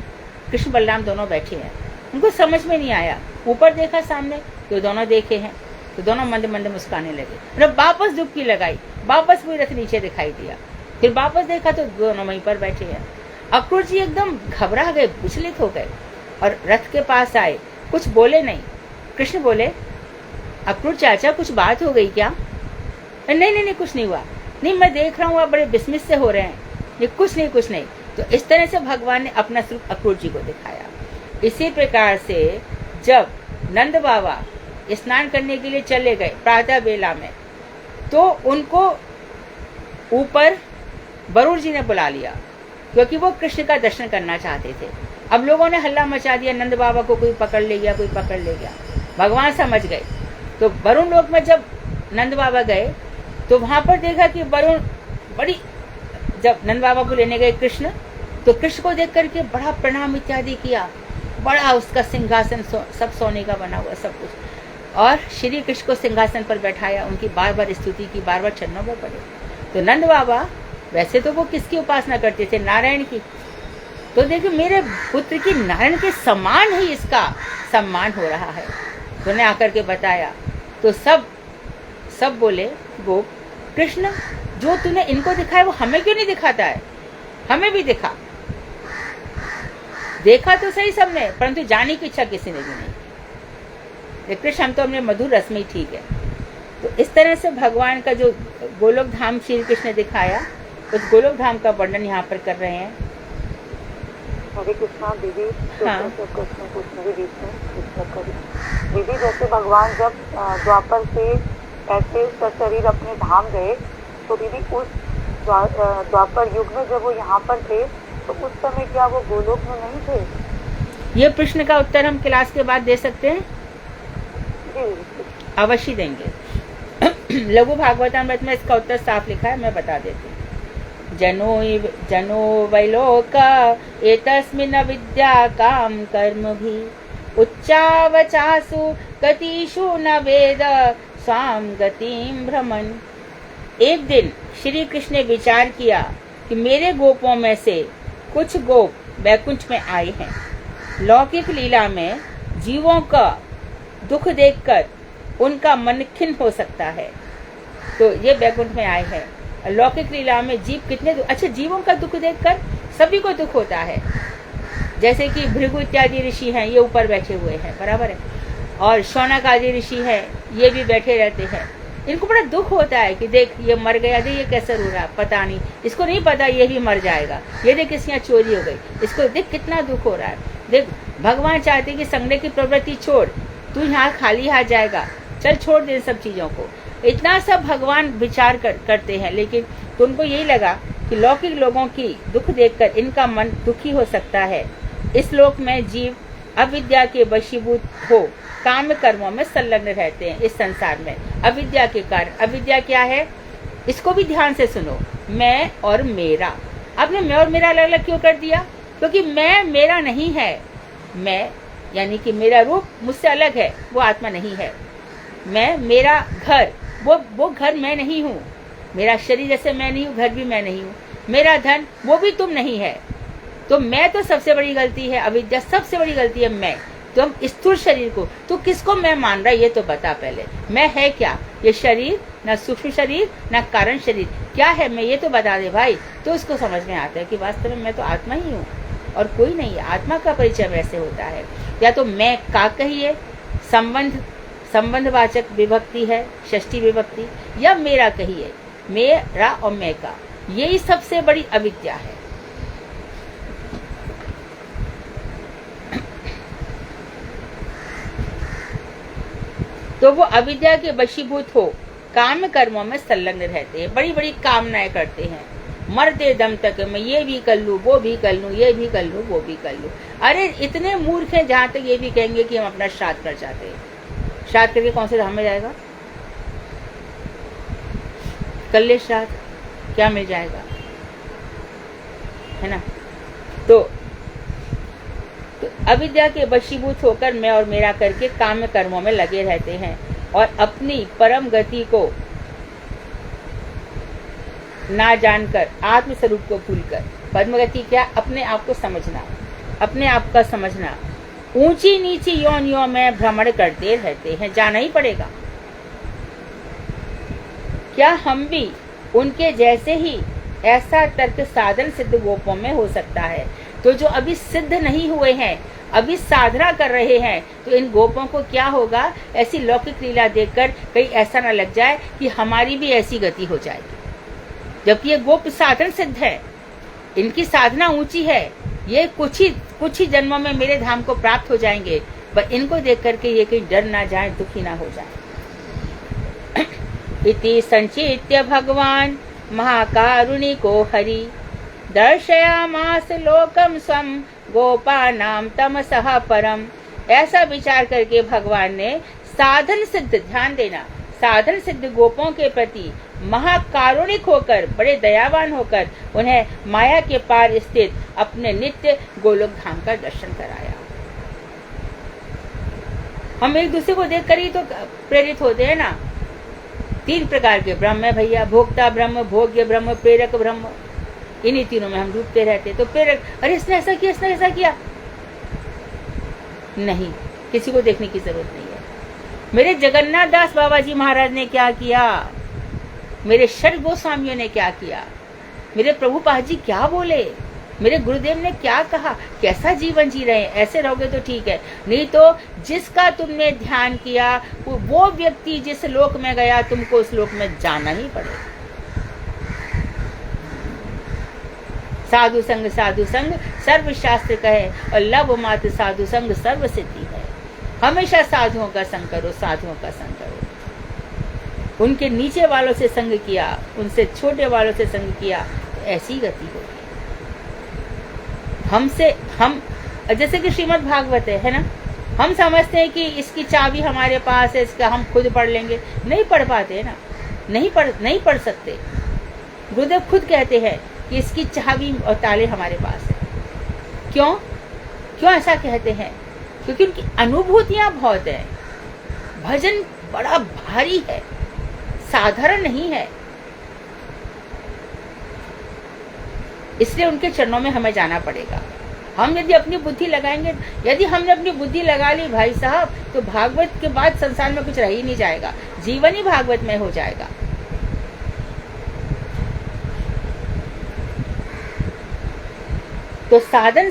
कृष्ण बलराम दोनों बैठे हैं। उनको समझ में नहीं आया, ऊपर देखा सामने तो दोनों देखे हैं, तो दोनों मंद मंद मुस्काने लगे। फिर वापस डुबकी लगाई, वापस वही रथ नीचे दिखाई दिया, फिर वापस देखा तो दोनों वहीं पर बैठे हैं। अक्रूर जी एकदम घबरा गए, विचलित हो गए और रथ के पास आए, कुछ बोले नहीं। कृष्ण बोले, अक्रूर चाचा कुछ बात हो गई क्या? नहीं कुछ नहीं हुआ, नहीं मैं देख रहा हूँ आप बड़े बिस्मित से हो रहे हैं, ये कुछ नहीं। तो इस तरह से भगवान ने अपना स्वरूप अक्रूर जी को दिखाया। इसी प्रकार से जब नंद बाबा स्नान करने के लिए चले गए प्रातः बेला में, तो उनको ऊपर वरुण जी ने बुला लिया, क्योंकि वो कृष्ण का दर्शन करना चाहते थे। अब लोगों ने हल्ला मचा दिया, नंद बाबा को कोई पकड़ ले गया। भगवान समझ गए, तो वरुण लोक में जब नंद बाबा गए तो वहां पर देखा कि वरुण जब नंद बाबा को लेने गए कृष्ण, तो कृष्ण को देख करके बड़ा प्रणाम इत्यादि किया, बड़ा उसका सिंहासन सब सोने का बना हुआ सब कुछ, और श्री कृष्ण को सिंहासन पर बैठाया, उनकी बार बार स्तुति की, बार बार चरणों पर पड़े। तो नंद बाबा वैसे तो वो किसकी उपासना करते थे? नारायण की। तो देखिए मेरे पुत्र की नारायण के समान ही इसका सम्मान हो रहा है। तो उन्हें आकर के बताया, तो सब बोले, वो कृष्ण जो तूने इनको दिखाया वो हमें क्यों नहीं दिखाता है? हमें भी देखा तो सही सबने, परंतु जाने की इच्छा किसी ने भी नहीं। कृष्ण हम तो हमने मधुर रस में ही ठीक है। तो इस तरह से भगवान का जो गोलोक धाम श्री कृष्ण ने दिखाया, उस गोलोक धाम का वर्णन यहाँ पर कर रहे हैं। हरे कृष्णा दीदी। हाँ। दीदी जैसे भगवान जब द्वापर से ऐसे सशरीर अपने धाम गए, तो दीदी उस द्वापर युग में जब वो यहाँ पर थे, तो उस समय क्या वो गोलोक में नहीं थे? ये प्रश्न का उत्तर हम क्लास के बाद दे सकते हैं। जी अवश्य देंगे। लघु भागवतामृत में इसका उत्तर साफ लिखा है, मैं बता देती हूँ। जनो वैलोक एतस्मिन् विद्या काम कर्म भी उच्चावचासु गतिषु न वेद स्वाम गतिम भ्रमण। एक दिन श्री कृष्ण ने विचार किया कि मेरे गोपों में से कुछ गोप वैकुंठ में आए हैं। लौकिक लीला में जीवों का दुख देखकर उनका मन खिन्न हो सकता है, तो ये वैकुंठ में आए हैं। लौकिक लीला में जीव कितने अच्छा, जीवों का दुख देखकर सभी को दुख होता है। जैसे कि भृगु इत्यादि ऋषि हैं, ये ऊपर बैठे हुए हैं, बराबर है। और शौनक आदि ऋषि है, ये भी बैठे रहते हैं। इनको बड़ा दुख होता है कि देख ये मर गया, देख ये कैसे रो रहा, पता नहीं, इसको नहीं पता ये भी मर जाएगा, ये देख इसके यहाँ चोरी हो गई, इसको देख कितना दुख हो रहा है। देख भगवान चाहते कि संगने की प्रवृत्ति छोड़, तू यहाँ खाली हाथ जाएगा, चल छोड़ दे सब चीजों को। इतना सब भगवान विचार करते हैं, लेकिन तो उनको यही लगा कि लौकिक लोगों की दुख देखकर इनका मन दुखी हो सकता है। इस लोक में जीव अविद्या के वशीभूत हो काम कर्मों में संलग्न रहते हैं। इस संसार में अविद्या के कारण, अविद्या क्या है इसको भी ध्यान से सुनो, मैं और मेरा। आपने मैं और मेरा अलग अलग क्यों कर दिया? क्योंकि मैं मेरा नहीं है। मैं यानी कि मेरा रूप मुझसे अलग है, वो आत्मा नहीं है। मैं मेरा घर, वो घर मैं नहीं हूँ। मेरा शरीर जैसे मैं नहीं हूँ, घर भी मैं नहीं हूँ। मेरा धन, वो भी तुम नहीं है। तो मैं तो सबसे बड़ी गलती है, अविद्या सबसे बड़ी गलती है मैं। तो हम स्थूल शरीर को, तो किसको मैं मान रहा है ये तो बता पहले। मैं है क्या? ये शरीर, ना सूक्ष्म शरीर ना कारण शरीर, क्या है मैं ये तो बता दे भाई। तो उसको समझ में आता है कि वास्तव में मैं तो आत्मा ही हूँ और कोई नहीं है। आत्मा का परिचय वैसे होता है। या तो मैं का कहिए, संबंधवाचक विभक्ति है, षष्ठी विभक्ति, या मेरा कहिए, मेरा और मैं का। यही सबसे बड़ी अविद्या है। तो वो अविद्या के वशीभूत हो काम कर्मों में संलग्न रहते हैं, बड़ी बड़ी कामनाएं करते हैं। मरते दम तक मैं ये भी कर लूं, वो भी कर लूं, ये भी कर लूं, वो भी कर लूं। अरे इतने मूर्ख हैं जहां तक ये भी कहेंगे कि हम अपना श्राद्ध कर जाते हैं। श्राद्ध करके कौन से धाम में जाएगा? कर ले श्राद्ध, क्या मिल जाएगा, है ना? तो अविद्या के वशीभूत होकर मैं और मेरा करके काम कर्मों में लगे रहते हैं और अपनी परम गति को ना जानकर आत्म स्वरूप को भूलकर, परम गति क्या? अपने आप को समझना, अपने आप का समझना, ऊंची नीची योनियों में भ्रमण करते रहते हैं। जाना ही पड़ेगा। क्या हम भी उनके जैसे ही? ऐसा तर्क साधन सिद्ध गोपों में हो सकता है। तो जो अभी सिद्ध नहीं हुए हैं, अभी साधना कर रहे हैं, तो इन गोपों को क्या होगा? ऐसी लौकिक लीला देखकर कहीं ऐसा ना लग जाए कि हमारी भी ऐसी गति हो जाएगी। जबकि ये गोप साधन सिद्ध है, इनकी साधना ऊंची है, ये कुछ ही जन्मों में मेरे धाम को प्राप्त हो जाएंगे। पर इनको देख करके ये कहीं डर ना जाए, दुखी ना हो जाए। इति संचित्य भगवान महाकारुणिको हरि दर्शयामास लोकम स्वम गोपानाम तमसः परम। ऐसा विचार करके भगवान ने साधन सिद्ध, ध्यान देना, साधन सिद्ध गोपों के प्रति महाकारुणिक होकर, बड़े दयावान होकर उन्हें माया के पार स्थित अपने नित्य गोलोक धाम का दर्शन कराया। हम एक दूसरे को देखकर ही तो प्रेरित होते हैं ना। 3 प्रकार के ब्रह्म है भैया, भोक्ता ब्रह्म, भोग्य ब्रह्म, प्रेरक ब्रह्म। इन्हीं तीनों में हम डूबते रहते। तो प्रेरक, अरे इसने ऐसा किया, इसने ऐसा किया, नहीं, किसी को देखने की जरूरत नहीं है। मेरे जगन्नाथ दास बाबा जी महाराज ने क्या किया, मेरे षट गोस्वामियों ने क्या किया, मेरे प्रभुपाद जी क्या बोले, मेरे गुरुदेव ने क्या कहा, कैसा जीवन जी रहे हैं। ऐसे रहोगे तो ठीक है, नहीं तो जिसका तुमने ध्यान किया वो व्यक्ति जिस लोक में गया, तुमको उस लोक में जाना ही पड़ेगा। साधु संग सर्व शास्त्र कहे और लव मात्र साधु संग सर्व सिद्धि है। हमेशा साधुओं का संग करो, साधुओं का संग करो। उनके नीचे वालों से संग किया, उनसे छोटे वालों से संग किया, तो ऐसी गति होगी। हम जैसे कि श्रीमद् भागवत है ना, हम समझते हैं कि इसकी चाबी हमारे पास है, इसका हम खुद पढ़ लेंगे। नहीं पढ़ पाते ना, नहीं पढ़ सकते। गुरुदेव खुद कहते हैं कि इसकी चाबी और ताले हमारे पास है। क्यों ऐसा कहते हैं? क्योंकि उनकी अनुभूतियां बहुत है। भजन बड़ा भारी है, साधारण नहीं है। इसलिए उनके चरणों में हमें जाना पड़ेगा। हम यदि अपनी बुद्धि लगाएंगे, यदि हमने अपनी बुद्धि लगा ली भाई साहब, तो भागवत के बाद संसार में कुछ रह ही नहीं जाएगा, जीवन ही भागवत में हो जाएगा। तो साधन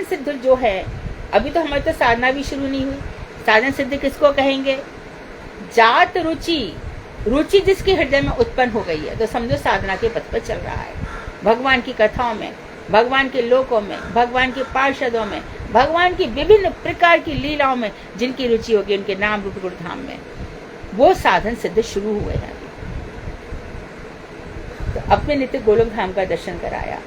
सिद्ध जो है, अभी तो हमारी तो साधना भी शुरू नहीं हुई। साधन सिद्ध किसको कहेंगे? जात रुचि, रुचि जिसके हृदय में उत्पन्न हो गई है, तो समझो साधना के पथ पर चल रहा है। भगवान की कथाओं में, भगवान के लोकों में, भगवान के पार्षदों में, भगवान की विभिन्न प्रकार की लीलाओं में जिनकी रुचि होगी, उनके नाम रूप गुण धाम में, वो साधन सिद्ध शुरू हुए हैं। तो अपने नित्य गोलोक धाम का दर्शन कराया।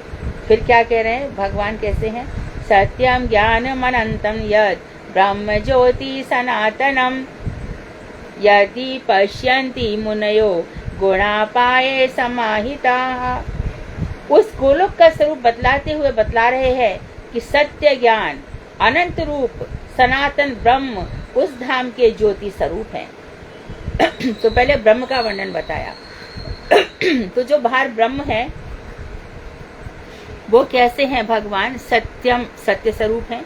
फिर क्या कह रहे हैं भगवान? कैसे हैं? सत्यम ज्ञानम अनंतम यद ब्रह्म ज्योति सनातनम यदि पश्यन्ति मुनयो गुणापाये समाहिताः। उस गोलोक का स्वरूप बतलाते हुए बतला रहे हैं कि सत्य ज्ञान अनंत रूप सनातन ब्रह्म उस धाम के ज्योति स्वरूप हैं। तो पहले ब्रह्म का वर्णन बताया। तो जो बाहर ब्रह्म है वो कैसे हैं भगवान? सत्यम, सत्य स्वरूप है,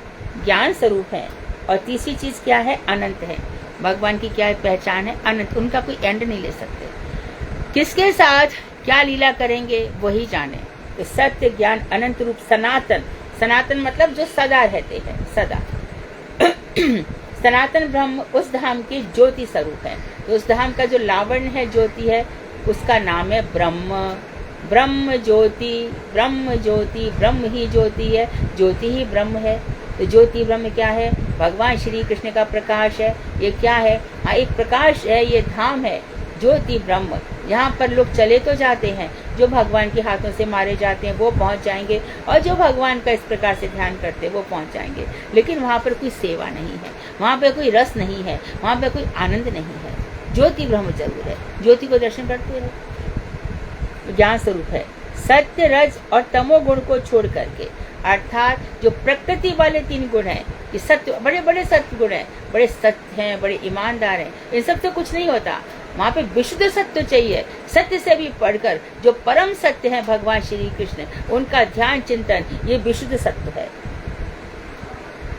ज्ञान स्वरूप है, और तीसरी चीज क्या है? अनंत है। भगवान की क्या पहचान है? अनंत, उनका कोई एंड नहीं ले सकते। किसके साथ क्या लीला करेंगे वही जाने। तो सत्य ज्ञान अनंत रूप सनातन, सनातन मतलब जो सदा रहते हैं, सदा। सनातन ब्रह्म उस धाम के ज्योति स्वरूप है। तो उस धाम का जो लावण्य है, ज्योति है, उसका नाम है ब्रह्म। ब्रह्म ज्योति, ब्रह्म ज्योति, ब्रह्म ही ज्योति है, ज्योति ही ब्रह्म है। तो ज्योति ब्रह्म क्या है? भगवान श्री कृष्ण का प्रकाश है। ये क्या है? हाँ, एक प्रकाश है, ये धाम है ज्योति ब्रह्म। यहाँ पर लोग चले तो जाते हैं, जो भगवान के हाथों से मारे जाते हैं वो पहुँच जाएंगे, और जो भगवान का इस प्रकार से ध्यान करते हैं वो पहुँच जाएंगे। लेकिन वहाँ पर कोई सेवा नहीं है, वहाँ पर कोई रस नहीं है, वहाँ पर कोई आनंद नहीं है। ज्योति ब्रह्म जरूर है, ज्योति को दर्शन करते रहे। ज्ञान स्वरूप है। सत्य, रज और तमो गुण को छोड़ करके, अर्थात जो प्रकृति वाले 3 गुण हैं, ये सत्य, बड़े बड़े सत्य गुण हैं, बड़े सत्य हैं, बड़े ईमानदार हैं, इन सब से कुछ नहीं होता। वहाँ पे विशुद्ध सत्य चाहिए। सत्य से भी पढ़कर जो परम सत्य है भगवान श्री कृष्ण, उनका ध्यान चिंतन, ये विशुद्ध सत्य है।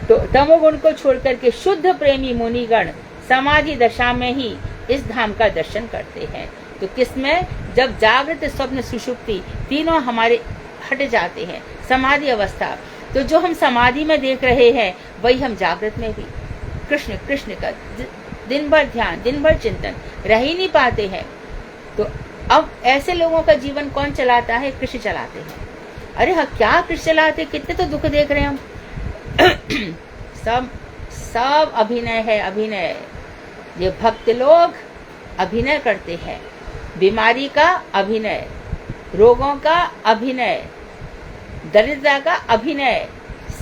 तो तमोगुण को छोड़ करके शुद्ध प्रेमी मुनिगण समाधि दशा में ही इस धाम का दर्शन करते हैं। तो किसमें? जब जागृत, स्वप्न, सुषुप्ति तीनों हमारे हट जाते हैं, समाधि अवस्था। तो जो हम समाधि में देख रहे हैं वही हम जागृत में भी कृष्ण कृष्ण का दिन भर ध्यान, दिन भर चिंतन रह ही नहीं पाते हैं। तो अब ऐसे लोगों का जीवन कौन चलाता है? कृष्ण चलाते हैं। अरे हाँ, क्या कृष्ण चलाते? कितने तो दुख देख रहे हैं हम। सब अभिनय है, अभिनय। ये भक्त लोग अभिनय करते हैं, बीमारी का अभिनय, रोगों का अभिनय, दरिद्रता का अभिनय,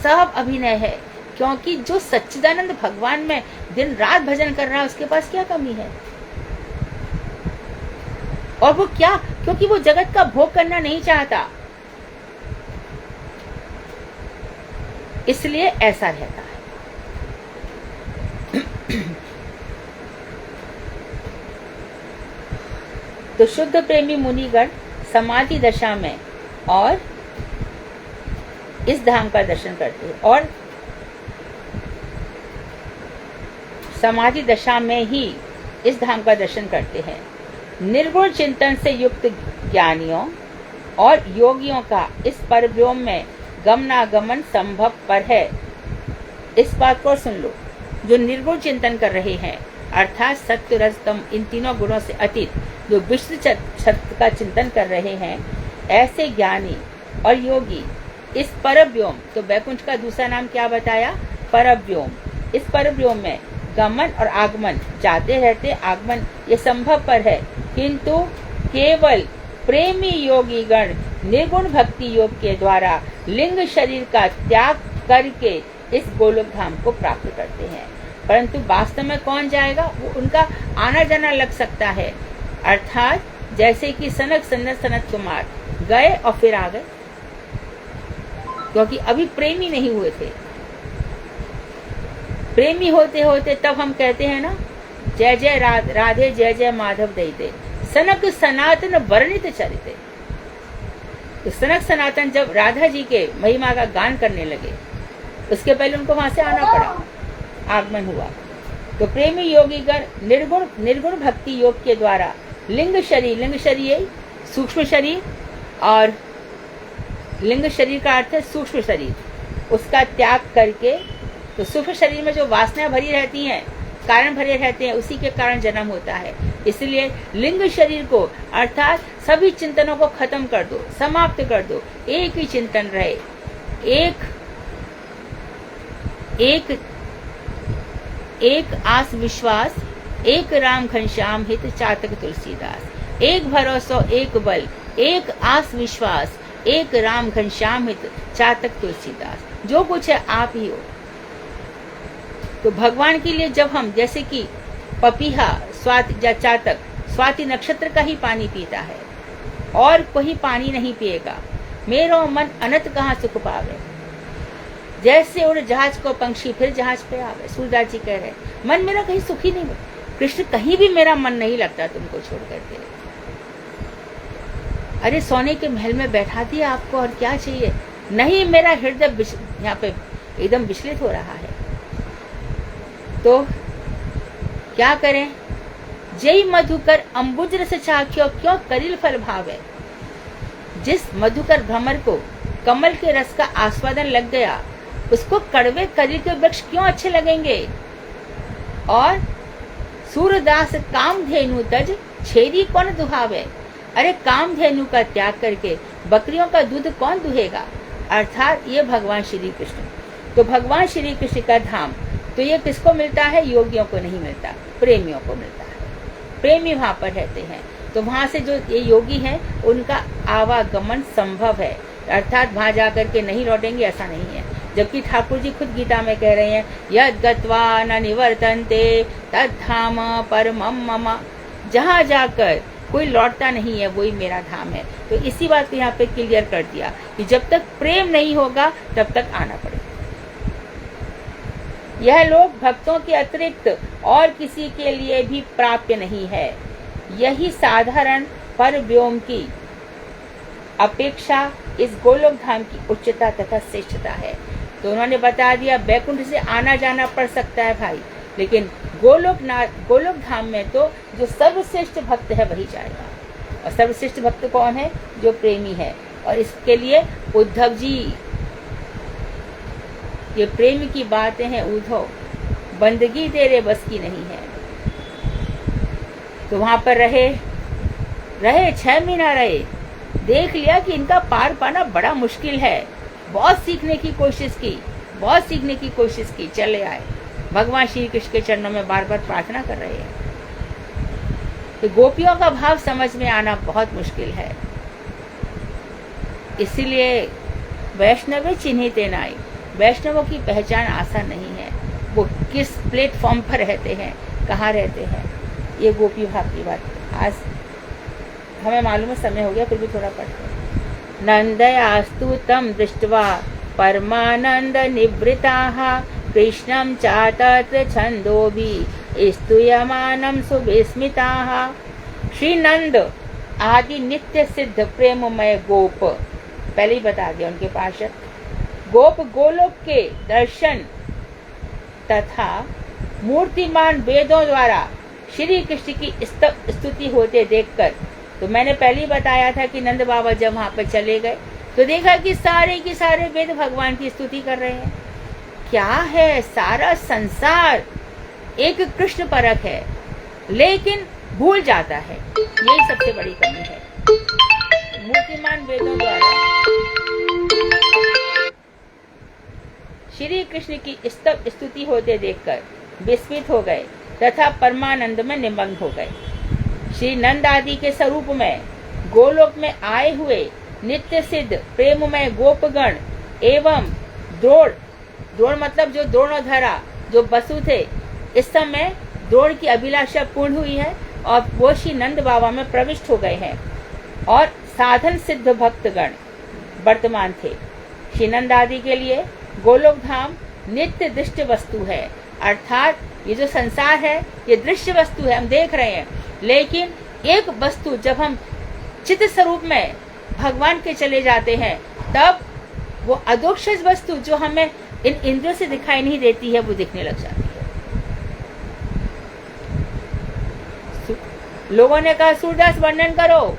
सब अभिनय है। क्योंकि जो सच्चिदानंद भगवान में दिन रात भजन कर रहा है, उसके पास क्या कमी है? और वो क्या? क्योंकि वो जगत का भोग करना नहीं चाहता, इसलिए ऐसा रहता है। तो शुद्ध प्रेमी मुनिगण समाधि दशा में और इस धाम का दर्शन करते हैं, और समाधि दशा में ही इस धाम का दर्शन करते हैं। निर्गुण चिंतन से युक्त ज्ञानियों और योगियों का इस परब्रह्म में गमनागमन संभव पर है। इस बात को सुन लो। जो निर्गुण चिंतन कर रहे हैं, अर्थात सत्य, रज, तम, इन तीनों गुणों से अतीत जो विश्व सत्य का चिंतन कर रहे हैं, ऐसे ज्ञानी और योगी इस परब्रह्म, तो वैकुंठ का दूसरा नाम क्या बताया? परब्रह्म। इस परब्रह्म में गमन और आगमन, जाते रहते आगमन, ये संभव पर है। किंतु केवल प्रेमी योगी गण निर्गुण भक्ति योग के द्वारा लिंग शरीर का त्याग करके इस गोलोक धाम को प्राप्त करते हैं। परंतु वास्तव में कौन जाएगा? वो उनका आना जाना लग सकता है। अर्थात जैसे कि सनक सनत कुमार गए और फिर आ गए, क्योंकि अभी प्रेमी नहीं हुए थे। प्रेमी होते होते तब हम कहते हैं ना, जय जय राधे जय जय माधव दईते, सनक सनातन वर्णित चरिते। तो सनक सनातन जब राधा जी के महिमा का गान करने लगे, उसके पहले उनको वहां से आना पड़ा, आगमन हुआ। तो प्रेमी योगीगण निर्गुण भक्ति योग के द्वारा लिंग शरीर सूक्ष्म शरीर, और लिंग शरीर का अर्थ है सूक्ष्म शरीर, उसका त्याग करके, तो सूक्ष्म शरीर में जो वासनाएं भरी रहती हैं कारण भरे रहते हैं, उसी के कारण जन्म होता है। इसलिए लिंग शरीर को अर्थात सभी चिंतनों को खत्म कर दो, समाप्त कर दो, एक ही चिंतन रहे, एक आस विश्वास, एक राम घनश्याम हित चातक तुलसीदास। एक भरोसा एक बल, एक आस विश्वास, एक राम घनश्याम हित चातक तुलसीदास। जो कुछ है आप ही हो। तो भगवान के लिए जब हम, जैसे कि पपीहा स्वाति या चातक स्वाति नक्षत्र का ही पानी पीता है और कोई पानी नहीं पिएगा, मेरो मन अनंत कहाँ सुख पावे। जैसे उड़ जहाज को पंक्षी फिर जहाज पे आवे। सूरदास जी कह रहे मन मेरा कहीं सुखी नहीं, कृष्ण कहीं भी मेरा मन नहीं लगता तुमको छोड़ करके। अरे सोने के महल में बैठा दिया आपको, और क्या चाहिए? नहीं, मेरा हृदय यहाँ पे एकदम विचलित हो रहा है। तो क्या करें? जय मधुकर अम्बुज रस चाख्यो, क्यों कलिल फल भावे। जिस मधुकर भ्रमर को कमल के रस का आस्वादन लग गया, उसको कड़वे कलिल के वृक्ष क्यों अच्छे लगेंगे। और सूरदास कामधेनु तज छेदी कौन दुहावे। अरे कामधेनु का त्याग करके बकरियों का दूध कौन दुहेगा। अर्थात ये भगवान श्री कृष्ण। तो भगवान श्री कृष्ण का धाम तो ये किसको मिलता है? योगियों को नहीं मिलता, प्रेमियों को मिलता है। प्रेमी वहां पर रहते हैं, तो वहां से जो ये योगी हैं उनका आवागमन संभव है, अर्थात वहां जाकर के नहीं लौटेंगे ऐसा नहीं है। जबकि ठाकुर जी खुद गीता में कह रहे हैं, यद गत्वा न निवर्तन्ते तद्धाम परमम मम। जहाँ जाकर कोई लौटता नहीं है वही मेरा धाम है। तो इसी बात को यहाँ पे क्लियर कर दिया कि जब तक प्रेम नहीं होगा तब तक आना पड़ेगा। यह लोक भक्तों के अतिरिक्त और किसी के लिए भी प्राप्य नहीं है। यही साधारण पर व्योम की अपेक्षा इस गोलोक धाम की उच्चता तथा श्रेष्ठता है। तो उन्होंने बता दिया बैकुंठ से आना जाना पड़ सकता है भाई, लेकिन गोलोक धाम में तो जो सर्वश्रेष्ठ भक्त है वही जाएगा। और सर्वश्रेष्ठ भक्त कौन है? जो प्रेमी है। और इसके लिए उद्धव जी, ये प्रेम की बातें हैं उद्धव, बंदगी तेरे बस की नहीं है। तो वहां पर रहे 6 महीना रहे, देख लिया कि इनका पार पाना बड़ा मुश्किल है। बहुत सीखने की कोशिश की, चले आए। भगवान श्री कृष्ण के चरणों में बार बार प्रार्थना कर रहे हैं। तो गोपियों का भाव समझ में आना बहुत मुश्किल है। इसीलिए वैष्णव चिन्हित नाई, वैष्णवों की पहचान आसान नहीं है। वो किस प्लेटफॉर्म पर रहते हैं, कहाँ रहते हैं, ये गोपी भाव की बात। आज हमें मालूम है समय हो गया, फिर भी थोड़ा पढ़ते हैं। नंदयास्तु तम दृष्ट्वा परमानंद निवृताः कृष्णं चातत्र छंदोभि स्तूयमानं सुविस्मिताः। श्री नंद आदि नित्य सिद्ध प्रेममय गोप, पहले ही बता दिया उनके पार्षद गोप, गोलोक के दर्शन तथा मूर्तिमान वेदों द्वारा श्री कृष्ण की स्तुति होते देखकर, तो मैंने पहले ही बताया था कि नंद बाबा जब वहां पर चले गए तो देखा कि सारे के सारे वेद भगवान की स्तुति कर रहे हैं। क्या है, सारा संसार एक कृष्ण परक है, लेकिन भूल जाता है। यही सबसे बड़ी कमी है। मूर्तिमान वेदों द्वारा श्री कृष्ण की स्तुति होते देखकर विस्मित हो गए तथा परमानंद में निमग्न हो गए। श्री नंद आदि के स्वरूप में गोलोक में आए हुए नित्य सिद्ध प्रेममय गोपगण एवं द्रोण मतलब जो द्रोणोधरा, जो वसु थे, इस समय द्रोण की अभिलाषा पूर्ण हुई है और वो श्री नंद बाबा में प्रविष्ट हो गए हैं। और साधन सिद्ध भक्तगण वर्तमान थे। श्री नंद आदि के लिए गोलोक धाम नित्य दृष्ट वस्तु है, अर्थात ये जो संसार है ये दृश्य वस्तु है, हम देख रहे हैं। लेकिन एक वस्तु जब हम चित्त स्वरूप में भगवान के चले जाते हैं, तब वो अदोक्षज वस्तु जो हमें इन इंद्रियों से दिखाई नहीं देती है, वो दिखने लग जाती है। लोगों ने कहा सूरदास वर्णन करो,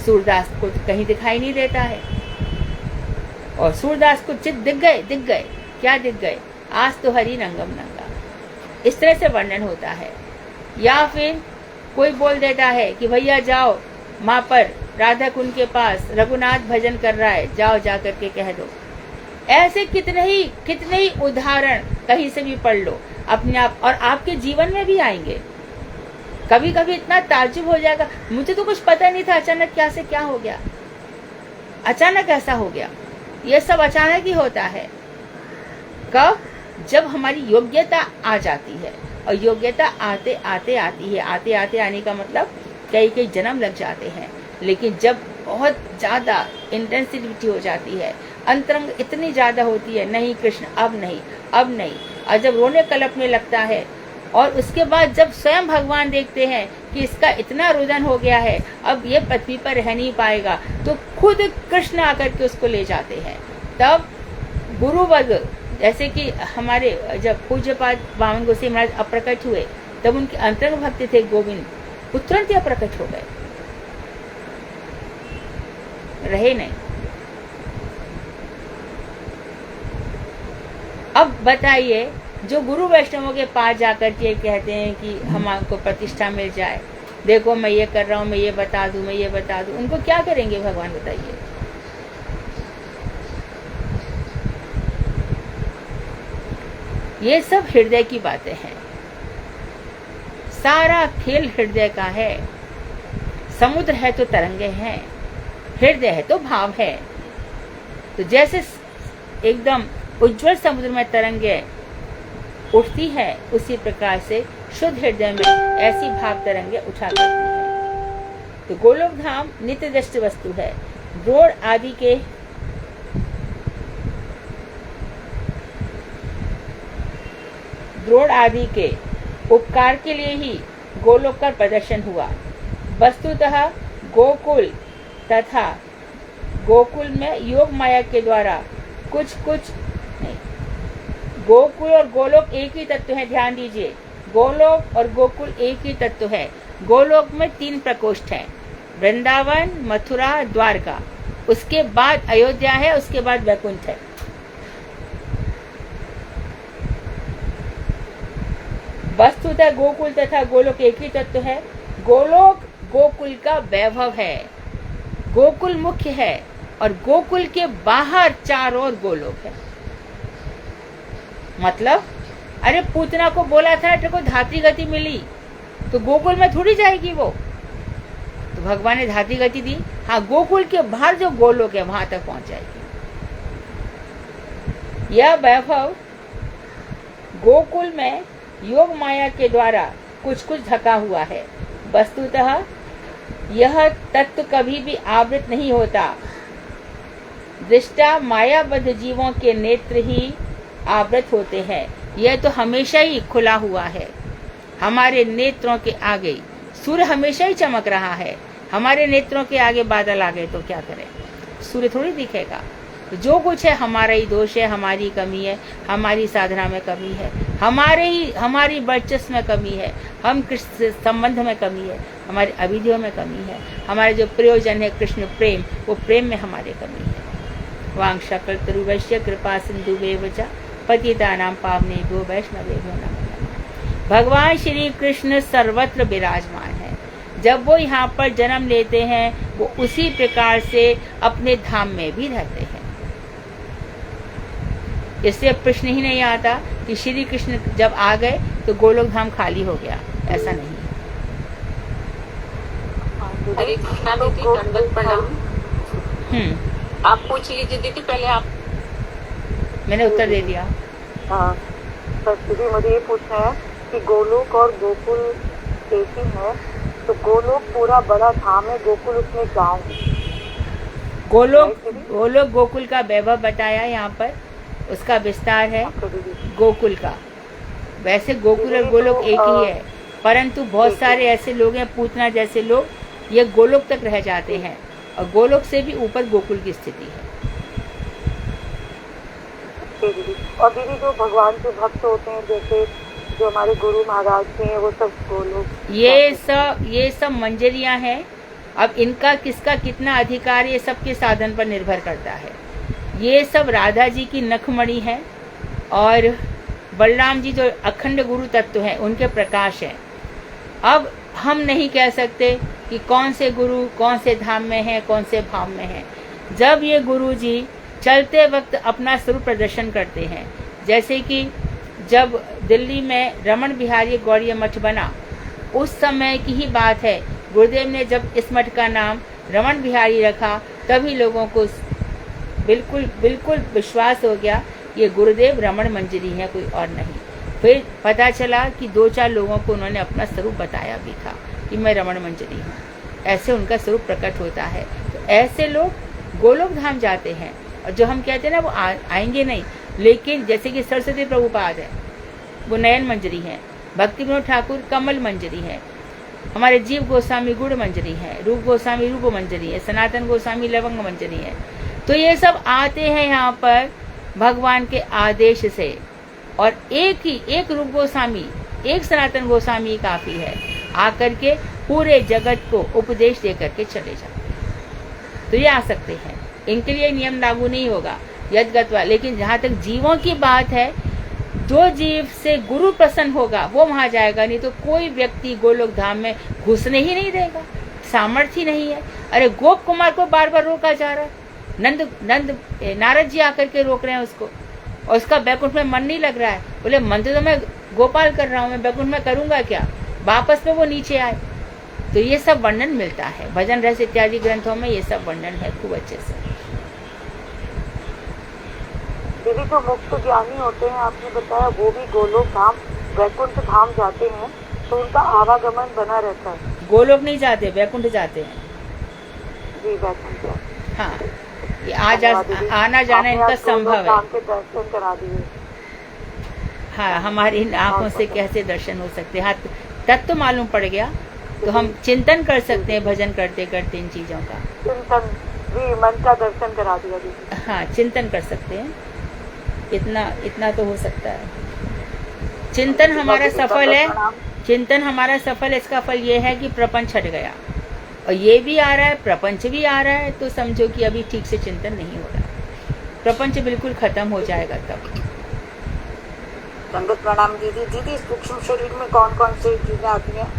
सूरदास को कहीं दिखाई नहीं देता है। और सूरदास को चित दिख गए। क्या दिख गए? आज तो हरि नंगम नंगा। इस तरह से वर्णन होता है। या फिर कोई बोल देता है कि भैया जाओ माँ पर राधा कुंड के पास रघुनाथ भजन कर रहा है, जाओ जा करके कह दो। ऐसे कितने ही उदाहरण कहीं से भी पढ़ लो अपने आप, और आपके जीवन में भी आएंगे। कभी कभी इतना ताज्जुब हो जाएगा, मुझे तो कुछ पता नहीं था, अचानक क्या से क्या हो गया, अचानक ऐसा हो गया। ये सब अचानक ही होता है। कब? जब हमारी योग्यता आ जाती है, और योग्यता आते आते आती है। आते आते आने का मतलब कई जन्म लग जाते हैं, लेकिन जब बहुत ज्यादा इंटेंसिटी हो जाती है, अंतरंग इतनी ज्यादा होती है, नहीं कृष्ण अब नहीं, और जब रोने कलपने लगता है, और उसके बाद जब स्वयं भगवान देखते हैं कि इसका इतना रुदन हो गया है, अब ये पृथ्वी पर रह नहीं पाएगा, तो खुद कृष्ण आकर के उसको ले जाते हैं। तब गुरु वर्ग, जैसे कि हमारे जब पूज्यपाद बामन गोसाई महाराज अप्रकट हुए, तब उनके अंतरंग भक्त थे गोविंद, वो तुरंत ही अप्रकट हो गए, रहे नहीं। अब बताइए, जो गुरु वैष्णवों के पास जाकर के कहते हैं कि हमको प्रतिष्ठा मिल जाए, देखो मैं ये कर रहा हूँ, मैं ये बता दूं, उनको क्या करेंगे भगवान बताइए? ये सब हृदय की बातें हैं। सारा खेल हृदय का है। समुद्र है तो तरंगे हैं, हृदय है तो भाव है। तो जैसे एकदम उज्जवल समुद्र में तरंगे उठती है, उसी प्रकार से शुद्ध हृदय में ऐसी भाव तरंगे उठा करती है। तो गोलोक धाम नित्य दृष्ट वस्तु है। द्रोण आदि के उपकार के लिए ही गोलोक का प्रदर्शन हुआ। वस्तुतः गोकुल तथा गोकुल में योग माया के द्वारा कुछ नहीं, गोकुल और गोलोक एक ही तत्व है। ध्यान दीजिए, गोलोक और गोकुल एक ही तत्व है। गोलोक में 3 प्रकोष्ठ हैं, वृंदावन, मथुरा, द्वारका, उसके बाद अयोध्या है, उसके बाद वैकुंठ है। वस्तुतः गोकुल तथा गोलोक एक ही तत्व है। गोलोक गोकुल का वैभव है, गोकुल मुख्य है, और गोकुल के बाहर चारों ओर गोलोक है। मतलब अरे पूतना को बोला था तेरे को धात्री गति मिली, तो गोकुल में थोड़ी जाएगी वो, तो भगवान ने धात्री गति दी। हाँ, गोकुल के बाहर जो गोलोक है वहां तक पहुंच जाएगी। यह वैभव गोकुल में योग माया के द्वारा कुछ ढका हुआ है। वस्तुतः यह तत्व कभी भी आवृत नहीं होता। दृष्टा मायाबद्ध जीवों के नेत्र ही आवृत होते हैं। यह तो हमेशा ही खुला हुआ है। हमारे नेत्रों के आगे सूर्य हमेशा ही चमक रहा है, हमारे नेत्रों के आगे बादल आ गए तो क्या करें? सूर्य थोड़ी दिखेगा। तो जो कुछ है हमारा ही दोष है, हमारी कमी है, हमारी साधना में कमी है, हमारी वर्चस्व में कमी है, हम कृष्ण संबंध में कमी है, हमारे अभिधेयों में कमी है, हमारे जो प्रयोजन है कृष्ण प्रेम, वो प्रेम में हमारे कमी है। वांछा कल्पतरुभ्यश्च कृपा सिंधुभ्येव च पतितानां पावनेभ्यो वैष्णवेभ्यो नमो नमः। भगवान श्री कृष्ण सर्वत्र विराजमान है। जब वो यहाँ पर जन्म लेते हैं, वो उसी प्रकार से अपने धाम में भी रहते हैं। इससे प्रश्न ही नहीं आता कि श्री कृष्ण जब आ गए तो गोलोक धाम खाली हो गया, ऐसा नहीं है। हरे कृष्णा दीदी, दंडवत प्रणाम। आप पूछ लीजिए दीदी, पहले आप। मैंने उत्तर दे दिया। हाँ, बस दीदी मुझे ये पूछना है कि गोलोक और गोकुल एक ही है, तो गोलोक पूरा बड़ा धाम है, गोकुल उसमें गाँव है। गोलोक गोकुल का वैभव बताया यहाँ पर, उसका विस्तार है गोकुल का। वैसे गोकुल और गोलोक एक ही है, परंतु बहुत सारे ऐसे लोग हैं, पूतना जैसे लोग, ये गोलोक तक रह जाते हैं, और गोलोक से भी ऊपर गोकुल की स्थिति है। और दीदी जो भगवान के भक्त होते हैं, जैसे जो हमारे गुरु महाराज हैं, वो सब गोलोक, ये सब मंजरियां हैं। अब इनका किसका कितना अधिकार, ये सबके साधन पर निर्भर करता है। ये सब राधा जी की नखमणि है और बलराम जी जो अखंड गुरु तत्व हैं उनके प्रकाश हैं। अब हम नहीं कह सकते कि कौन से गुरु कौन से धाम में हैं, कौन से भाव में हैं। जब ये गुरु जी चलते वक्त अपना स्वरूप प्रदर्शन करते हैं, जैसे कि जब दिल्ली में रमन बिहारी गौड़ीय मठ बना, उस समय की ही बात है। गुरुदेव ने जब इस मठ का नाम रमन बिहारी रखा, तभी लोगों को बिल्कुल विश्वास हो गया ये गुरुदेव रमन मंजरी है, कोई और नहीं। फिर पता चला कि 2-4 लोगों को उन्होंने अपना स्वरूप बताया भी था कि मैं रमन मंजरी हूँ। ऐसे उनका स्वरूप प्रकट होता है। तो ऐसे लोग गोलोक धाम जाते हैं, और जो हम कहते हैं ना वो आएंगे नहीं, लेकिन जैसे कि सरस्वती प्रभुपाद है, वो नयन मंजरी है, भक्ति विनोद ठाकुर कमल मंजरी है, हमारे जीव गोस्वामी गुड़ मंजरी है, रूप गोस्वामी रूप मंजरी है, सनातन गोस्वामी लवंग मंजरी है। तो ये सब आते हैं यहाँ पर भगवान के आदेश से, और एक रूप गोस्वामी, एक सनातन गोस्वामी काफी है, आकर के पूरे जगत को उपदेश दे करके चले जाते हैं। तो ये आ सकते हैं, इनके लिए नियम लागू नहीं होगा यदगत्वा। लेकिन जहाँ तक जीवों की बात है, जो जीव से गुरु प्रसन्न होगा वो वहां जाएगा, नहीं तो कोई व्यक्ति गोलोक धाम में घुसने ही नहीं देगा, सामर्थ्य नहीं है। अरे गोप कुमार को बार बार रोका जा रहा है, नारद जी आकर के रोक रहे हैं उसको, और उसका बैकुंठ में मन नहीं लग रहा है। बोले मन तो मैं गोपाल कर रहा हूँ, मैं बैकुंठ में करूंगा क्या, वापस में वो नीचे आए। तो ये सब वर्णन मिलता है भजन रस इत्यादि ग्रंथों में, ये सब वर्णन है खूब अच्छे से। दीदी जो मुक्त ज्ञानी होते हैं आपने बताया वो भी गोलोक धाम वैकुंठ धाम जाते हैं, तो उनका आवागमन बना रहता है। गोलोक नहीं जाते, वैकुंठ जाते हैं जी, वैकुंठ। हाँ, ये आना जाना इनका संभव है। के दर्शन करा दिए। हाँ, हमारी इन आंखों से कैसे दर्शन हो सकते हैं, तत्व तो मालूम पड़ गया तो हम चिंतन कर सकते हैं भजन करते करते इन चीजों का। चिंतन जी, मन का दर्शन करा दिया दीदी। हाँ, चिंतन कर सकते हैं, इतना तो हो सकता है। चिंतन हमारा सफल है, चिंतन हमारा सफल है। इसका फल ये है कि प्रपंच हट गया, और ये भी आ रहा है, प्रपंच भी आ रहा है, तो समझो कि अभी ठीक से चिंतन नहीं हो रहा। प्रपंच बिल्कुल खत्म हो जाएगा तब। संगत प्रणाम दीदी। दीदी सूक्ष्म शरीर में कौन कौन सी चीजें आती हैं?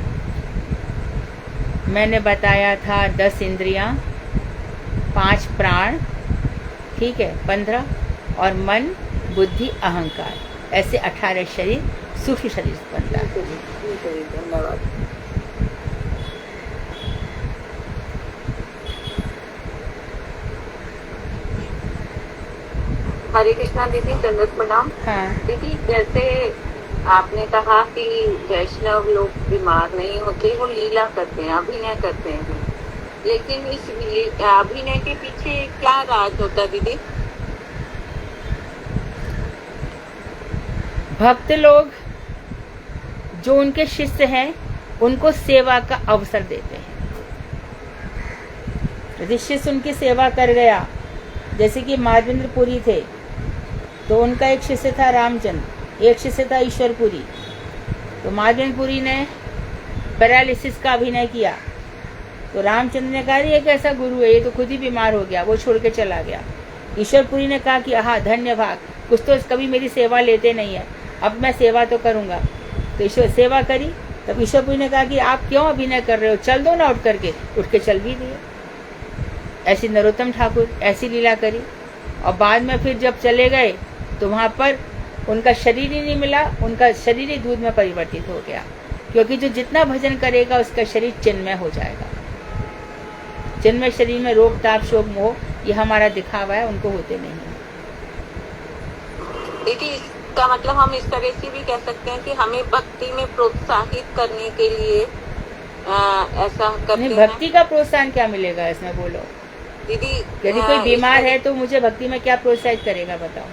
मैंने बताया था 10 इंद्रियां, 5 प्राण, ठीक है, 15, और मन बुद्धि अहंकार, ऐसे 18 शरीर सूक्ष्म शरीर बनता है। धन्यवाद। हरे कृष्णा दीदी, दंडवत प्रणाम। हाँ दीदी, जैसे आपने कहा कि वैष्णव लोग बीमार नहीं होते, वो लीला करते हैं, अभिनय करते हैं, लेकिन इस अभिनय के पीछे क्या राज होता है दीदी? भक्त लोग जो उनके शिष्य हैं उनको सेवा का अवसर देते हैं। यदि शिष्य उनकी सेवा कर गया, जैसे कि माधवेंद्रपुरी थे, तो उनका एक शिष्य था रामचंद्र, एक शिष्य था ईश्वरपुरी। तो माधवेंद्रपुरी ने पैरालिसिस का अभिनय किया, तो रामचंद्र ने कहा ये कैसा गुरु है, ये तो खुद ही बीमार हो गया, वो छोड़ के चला गया। ईश्वरपुरी ने कहा कि हाँ धन्य भाग, कुछ तो कभी मेरी सेवा लेते नहीं है, अब मैं सेवा तो करूंगा। तो ईश्वर सेवा करी, तब ईश्वरपुरी ने कहा कि आप क्यों अभिनय कर रहे हो, चल दो ना उठ करके। उठ के चल भी दिए। ऐसी नरोत्तम ठाकुर ऐसी लीला करी, और बाद में फिर जब चले गए तो वहां पर उनका शरीर ही नहीं मिला, उनका शरीर ही दूध में परिवर्तित हो गया, क्योंकि जो जितना भजन करेगा उसका शरीर चिन्मय हो जाएगा। चिन्मय शरीर में रोग ताप शोक मोह ये हमारा दिखावा है, उनको होते नहीं है। दीदी, इसका मतलब हम इस तरह से भी कह सकते हैं कि हमें भक्ति में प्रोत्साहित करने के लिए ऐसा करते हैं। भक्ति का प्रोत्साहन क्या मिलेगा इसमें, बोलो दीदी? यदि कोई बीमार है तो मुझे भक्ति में क्या प्रोत्साहित करेगा, बताओ?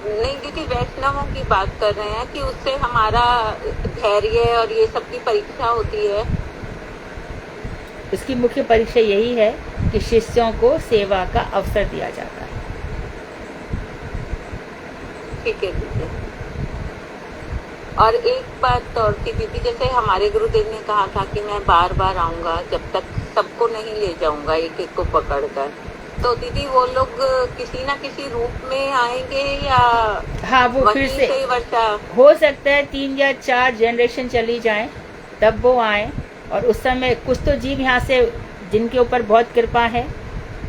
नहीं दीदी, वैष्णवों की बात कर रहे हैं कि उससे हमारा धैर्य और ये सब की परीक्षा होती है। इसकी मुख्य परीक्षा यही है कि शिष्यों को सेवा का अवसर दिया जाता है। ठीक है दीदी। और एक बात और थी दीदी, जैसे हमारे गुरुदेव ने कहा था कि मैं बार बार आऊंगा, जब तक सबको नहीं ले जाऊंगा एक एक को पकड़कर, तो दीदी वो लोग किसी ना किसी रूप में आएंगे या हाँ, वो फिर वहीं से वर्षा? हो सकता है 3 या 4 जनरेशन चली जाए तब वो आए, और उस समय कुछ तो जीव यहाँ से जिनके ऊपर बहुत कृपा है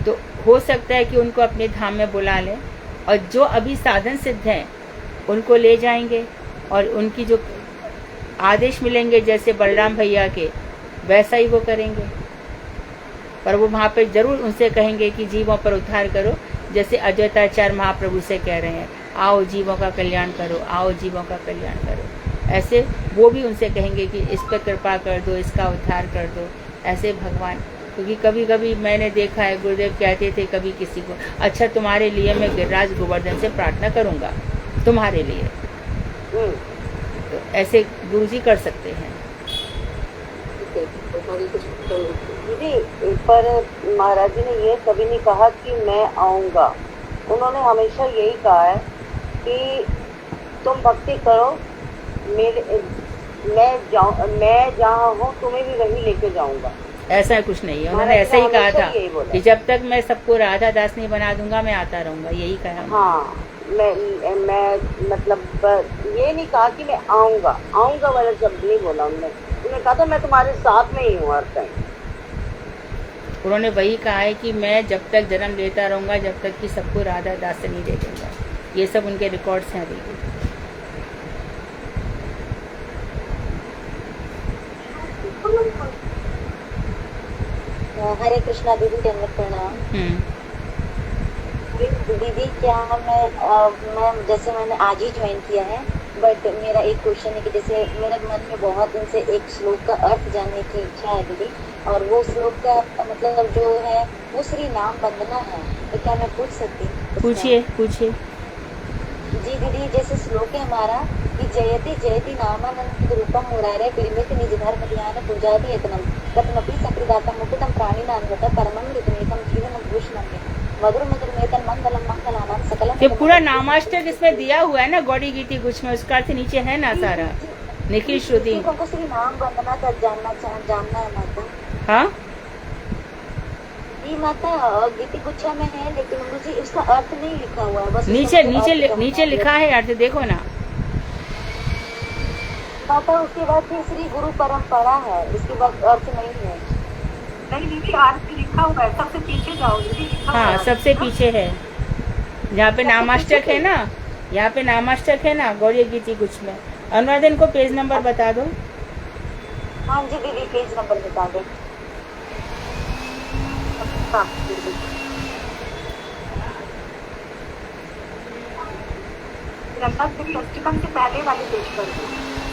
तो हो सकता है कि उनको अपने धाम में बुला लें, और जो अभी साधन सिद्ध हैं उनको ले जाएंगे, और उनकी जो आदेश मिलेंगे जैसे बलराम भैया के वैसा ही वो करेंगे। पर वो वहाँ पे जरूर उनसे कहेंगे कि जीवों पर उद्धार करो, जैसे अद्वैताचार्य महाप्रभु से कह रहे हैं, आओ जीवों का कल्याण करो, आओ जीवों का कल्याण करो। ऐसे वो भी उनसे कहेंगे कि इस पर कृपा कर दो, इसका उद्धार कर दो। ऐसे भगवान, क्योंकि कभी कभी मैंने देखा है गुरुदेव कहते थे कभी किसी को, अच्छा तुम्हारे लिए मैं गिरिराज गोवर्धन से प्रार्थना करूँगा तुम्हारे लिए। तो ऐसे गुरु जी कर सकते हैं। दीदी, पर महाराज जी ने ये कभी नहीं कहा कि मैं आऊंगा। उन्होंने हमेशा यही कहा है कि तुम भक्ति करो, मैं जहाँ हूँ तुम्हें भी वहीं लेके जाऊंगा। ऐसा कुछ नहीं है, उन्होंने ऐसे ही कहा था कि जब तक मैं सबको राधा दास नहीं बना दूंगा मैं आता रहूंगा, यही कहा। हाँ, मैं मतलब ये नहीं कहा कि मैं आऊंगा वाला शब्द नहीं बोला उन्होंने कहा था मैं तुम्हारे साथ में ही हूँ हर टाइम। उन्होंने वही कहा है कि मैं जब तक जन्म लेता रहूंगा जब तक कि सबको राधा दास नहीं दे दूंगा। ये सब उनके रिकॉर्ड्स हैं अभी। हरे कृष्णा दीदी, दंडवत प्रणाम। दीदी क्या मैं जैसे मैंने आज ही ज्वाइन किया है, बट मेरा एक क्वेश्चन है कि जैसे मेरे मन में बहुत दिन से एक श्लोक का अर्थ जानने की इच्छा है दीदी, और वो श्लोक का मतलब जो है वो श्री नाम वंदना है, तो क्या मैं पूछ सकती हूँ? पूछिए। जी दीदी, जैसे श्लोक है हमारा कि जयति जयति नामानंद रूपम मुरारे पिरिमित निज धर्म ध्यान पूजाति एतनम तत्मपि सकृदातम मुकुटम प्राणिनां होता परमं ऋतमेकं जीवनं भूषणं मधुर मधुर मेतन मंगलम मंगलानां सकलम। ये पूरा नामाष्टक इसमें दिया हुआ है ना गौड़ी गीति कुछ में, उसका अर्थ नीचे है ना सारा। निखिल श्रुति हमको श्री नाम वंदना का जानना है माता। हाँ जी माता, गीति गुच्छा में है लेकिन मुझे उसका अर्थ नहीं लिखा हुआ है, बस नीचे लिखा है अर्थ, देखो ना माता। उसके बाद फिर श्री गुरु परंपरा है, उसके बाद अर्थ नहीं है। नहीं दीदी, अर्थ लिखा हुआ है, सबसे पीछे जाओ दीदी। हाँ सबसे पीछे है, जहाँ पे नामाष्टक है ना, यहाँ पे नामाष्टक है ना गौड़ी गीति कुछ में। अनुवादन को पेज नंबर बता दो। हाँ जी दीदी, पेज नंबर बता दो। अष्टकम से पहले वाले पेज पर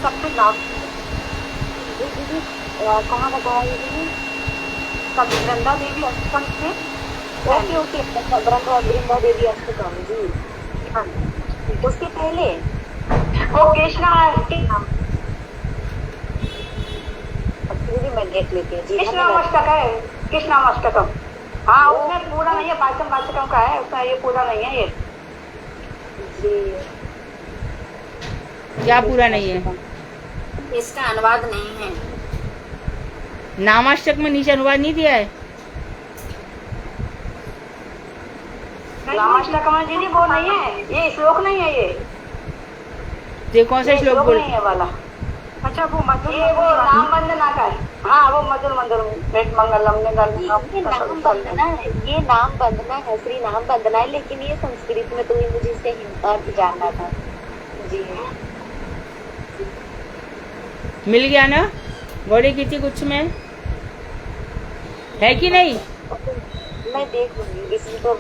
सबसे लास्ट दीदी कहाँ बताया दीदी? वृंदा देवी अष्टकम से। ओके वृंदा देवी अष्टकम जी। हाँ, उसके पहले वो कृष्णा दीदी मैं देख लेती हूँ जी। कृष्णाष्टक है, कृष्णाष्टकम। हाँ, उसमें पूरा नहीं है, पाचकम का है, उसमें ये पूरा नहीं है। ये जी क्या पूरा नहीं है? इसका अनुवाद नहीं है। नामाष्टक में नीचे अनुवाद नहीं दिया है। नामाष्टकम दीदी वो नहीं है, ये श्लोक नहीं है। ये कौन सा श्लोक बोल? नहीं है वाला। अच्छा वो मधुर, ये वो नाम वंदना का है। हाँ वो मधुर मंगलम ने ये नाम वंदना है, ये नाम वंदना है, श्री नाम वंदना है, लेकिन ये संस्कृत में तो मुझे इससे अर्थ जानना था जी। मिल गया ना गौड़ी गीति कुछ में है कि नहीं? मैं देख लूंगी इसमें तो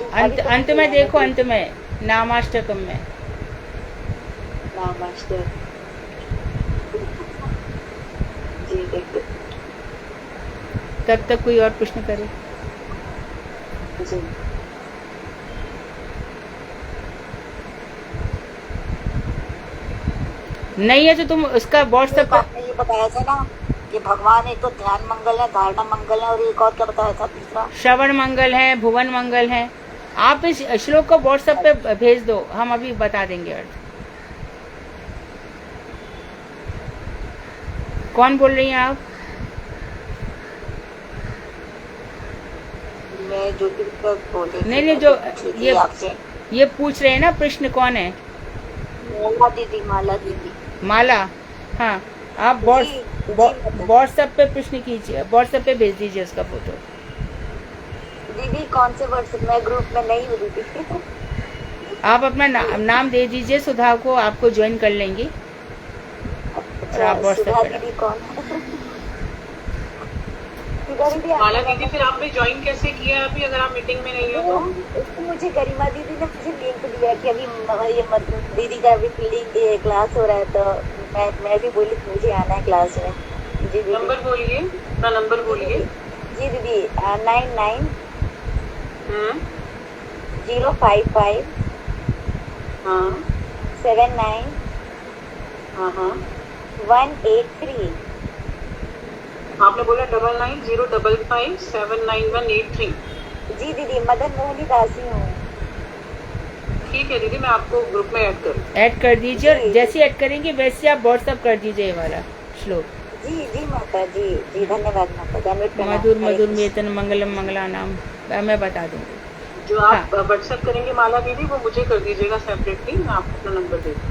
अंत में देखो, अंत में नामाष्टकम में नामाष्टक जी देखो। तब तक कोई और प्रश्न करे। जी नहीं है तो तुम उसका व्हाट्सएप आपने ये बताया था ना कि भगवान एक तो ध्यान मंगल है, धारणा मंगल है, और एक और क्या बताया था तीसरा? श्रवण मंगल है, भुवन मंगल है। आप इस श्लोक को व्हाट्सएप पे भेज दो, हम अभी बता देंगे अर्थ। कौन बोल रही हैं आप? मैं मैं ज्योतिका बोल रही थी। नहीं, जो ये आपसे ये पूछ रहे हैं ना, प्रश्न कौन है? माला दीदी। माला। हाँ, आप व्हाट्सएप पे प्रश्न कीजिए, व्हाट्सएप पे भेज दीजिए उसका फोटो। दीदी कौन से व्हाट्सएप? मैं ग्रुप में नहीं हूँ दीदी। आप अपना नाम दे दीजिए, सुधा को आपको ज्वाइन कर लेंगी। और आप व्हाट्सएप सुधा पे दीदी कौन है? सुधा दीदी माला दीदी, फिर आपने ज्वाइन कैसे किया अभी, अगर आप मीटिंग में नहीं हो तो? उसको मुझे गरिमा दीदी ने मुझे लिंक दिया कि अभी ये दीदी का अभी फील्डिंग क्लास हो रहा है, तो मैं भी बोली कि मुझे आना है क्लास में। जी दीदी। नंबर बोलिए, अपना नंबर बोलिए। जी दीदी 99 055 हाँ 79 हाँ हाँ 183। आपने बोला 9905579183। जी दीदी, मदन मोहनी दासी हूँ। ठीक है दीदी, मैं आपको ग्रुप में ऐड करूँ। ऐड कर दीजिए, और जी। जैसे ऐड करेंगे वैसे आप व्हाट्सएप कर दीजिए ये वाला श्लोक। जी जी माता जी, जी धन्यवाद माता जी। अमृत प्रणाम। मधुर हरे मधुर कृष्ण। मेतन मंगलम मंगला नाम, मैं बता दूंगी। जो आप व्हाट्सएप करेंगे माला दीदी, वो मुझे कर दीजिएगा सेपरेटली, मैं आपको अपना नंबर दे दूँ।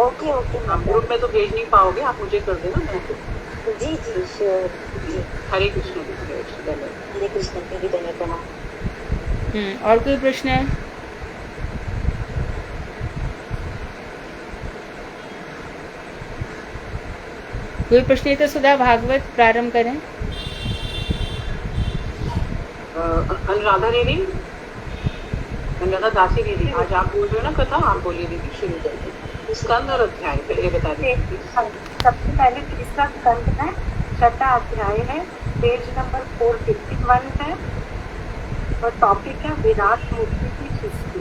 ओके ओके आप माता। ग्रुप में तो भेज नहीं पाओगे, आप मुझे कर देना, मैं आपको। जी जी श्योर। जी हरे कृष्ण दीदी, हरे कृष्ण, धन्यवाद। हरे कृष्ण दीदी, धन्यवाद प्रणाम। और कोई प्रश्न है? कोई प्रश्न है तो सुधा भागवत प्रारंभ करें। अनुराधा दीदी, अनुराधा दासी दीदी, आज आप बोल रहे हो ना कथा, आप बोलिए दीदी, शुरू करिए। स्कंद और अध्याय पहले बता दीजिए। सबसे पहले तीसरा स्कंद है, छठा अध्याय है, पेज नंबर 451 है, और टॉपिक है विराट मूर्ति की सृष्टि।